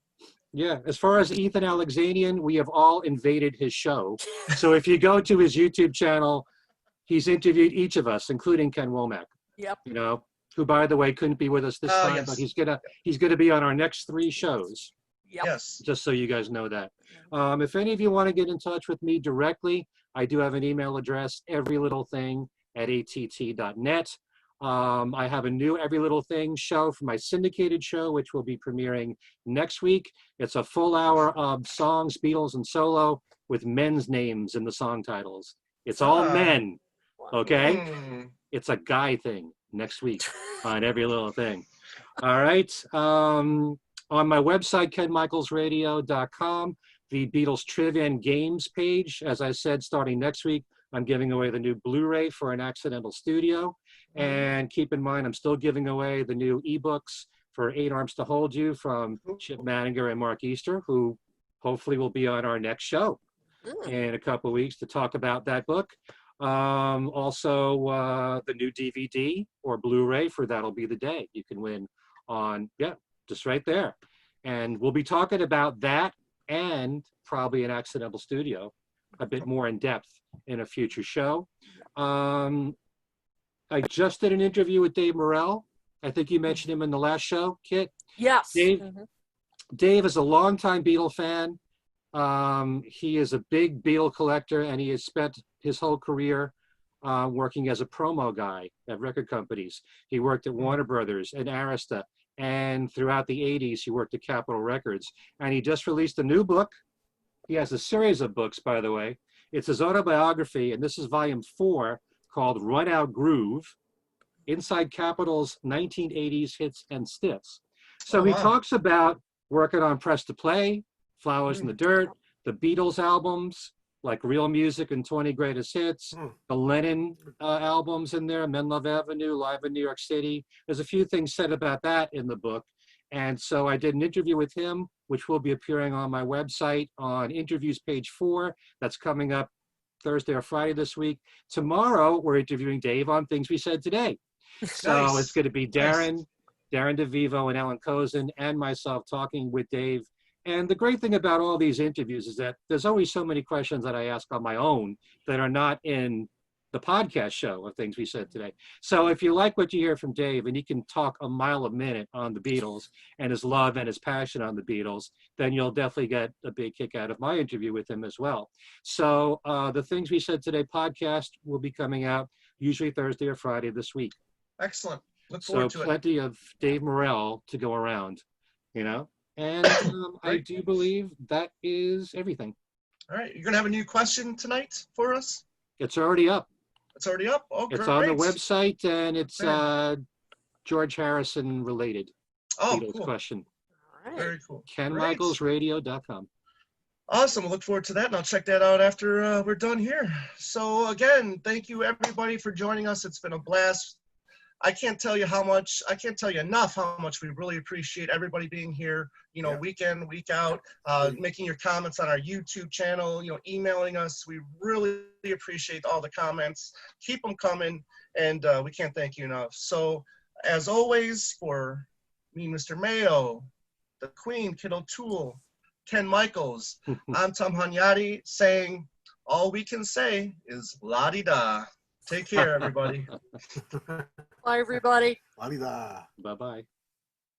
Yeah, as far as Ethan Alexanian, we have all invaded his show. So if you go to his YouTube channel, he's interviewed each of us, including Ken Womack. Yep. Who, by the way, couldn't be with us this time, but he's gonna be on our next 3 shows. Yep. Yes. Just so you guys know that. If any of you want to get in touch with me directly, I do have an email address, everylittlething@att.net. I have a new Every Little Thing show for my syndicated show, which will be premiering next week. It's a full hour of songs, Beatles and solo, with men's names in the song titles. It's all men, okay? It's a guy thing next week on Every Little Thing. All right. On my website, kenmichaelsradio.com, the Beatles Trivia and Games page, as I said, starting next week, I'm giving away the new Blu-ray for An Accidental Studio. And keep in mind, I'm still giving away the new ebooks for 8 Arms to Hold You from Chip Manninger and Mark Easter, who hopefully will be on our next show in a couple of weeks to talk about that book. Also, the new DVD or Blu-ray for That'll Be the Day you can win on, just right there. And we'll be talking about that and probably An Accidental Studio a bit more in depth in a future show. I just did an interview with Dave Morrell. I think you mentioned him in the last show, Kit. Yes. Dave is a longtime Beatle fan. He is a big Beatle collector, and he has spent his whole career working as a promo guy at record companies. He worked at Warner Brothers and Arista, and throughout the 80s, he worked at Capitol Records. And he just released a new book. He has a series of books, by the way. It's his autobiography, and this is volume 4, called Run Out Groove, Inside Capitol's 1980s Hits and Stiffs. So he talks about working on Press to Play, Flowers in the Dirt, the Beatles albums, like Real Music and 20 Greatest Hits, the Lennon albums in there, Men Love Avenue, Live in New York City. There's a few things said about that in the book. And so I did an interview with him, which will be appearing on my website on interviews page 4. That's coming up Thursday or Friday this week. Tomorrow, we're interviewing Dave on Things We Said Today. So it's going to be Darren DeVivo and Ellen Cozen and myself talking with Dave. And the great thing about all these interviews is that there's always so many questions that I ask on my own that are not in the podcast show of Things We Said Today. So if you like what you hear from Dave, and he can talk a mile a minute on the Beatles and his love and his passion on the Beatles, then you'll definitely get a big kick out of my interview with him as well. So the Things We Said Today podcast will be coming out usually Thursday or Friday this week. Excellent. Look So forward to it. plenty of Dave Morrell to go around, you know? And I Great. do believe that is everything. All right. You're going to have a new question tonight for us? It's already up. It's already up? Oh, It's great. on the website, and it's Okay. George Harrison related. Oh, Beatles cool. question. All right. Very cool. Great. KenMichaelsRadio.com. Awesome. We'll look forward to that, and I'll check that out after we're done here. So again, thank you everybody for joining us. It's been a blast. I can't tell you enough how much we really appreciate everybody being here, week in, week out, making your comments on our YouTube channel, emailing us. We really appreciate all the comments. Keep them coming, and we can't thank you enough. So as always, for me, Mr. Mayo, the Queen, Kid O'Toole, Ken Michaels, I'm Tom Hunyadi saying all we can say is la-di-da. Take care, everybody. Bye, everybody. La-di-da. Bye-bye.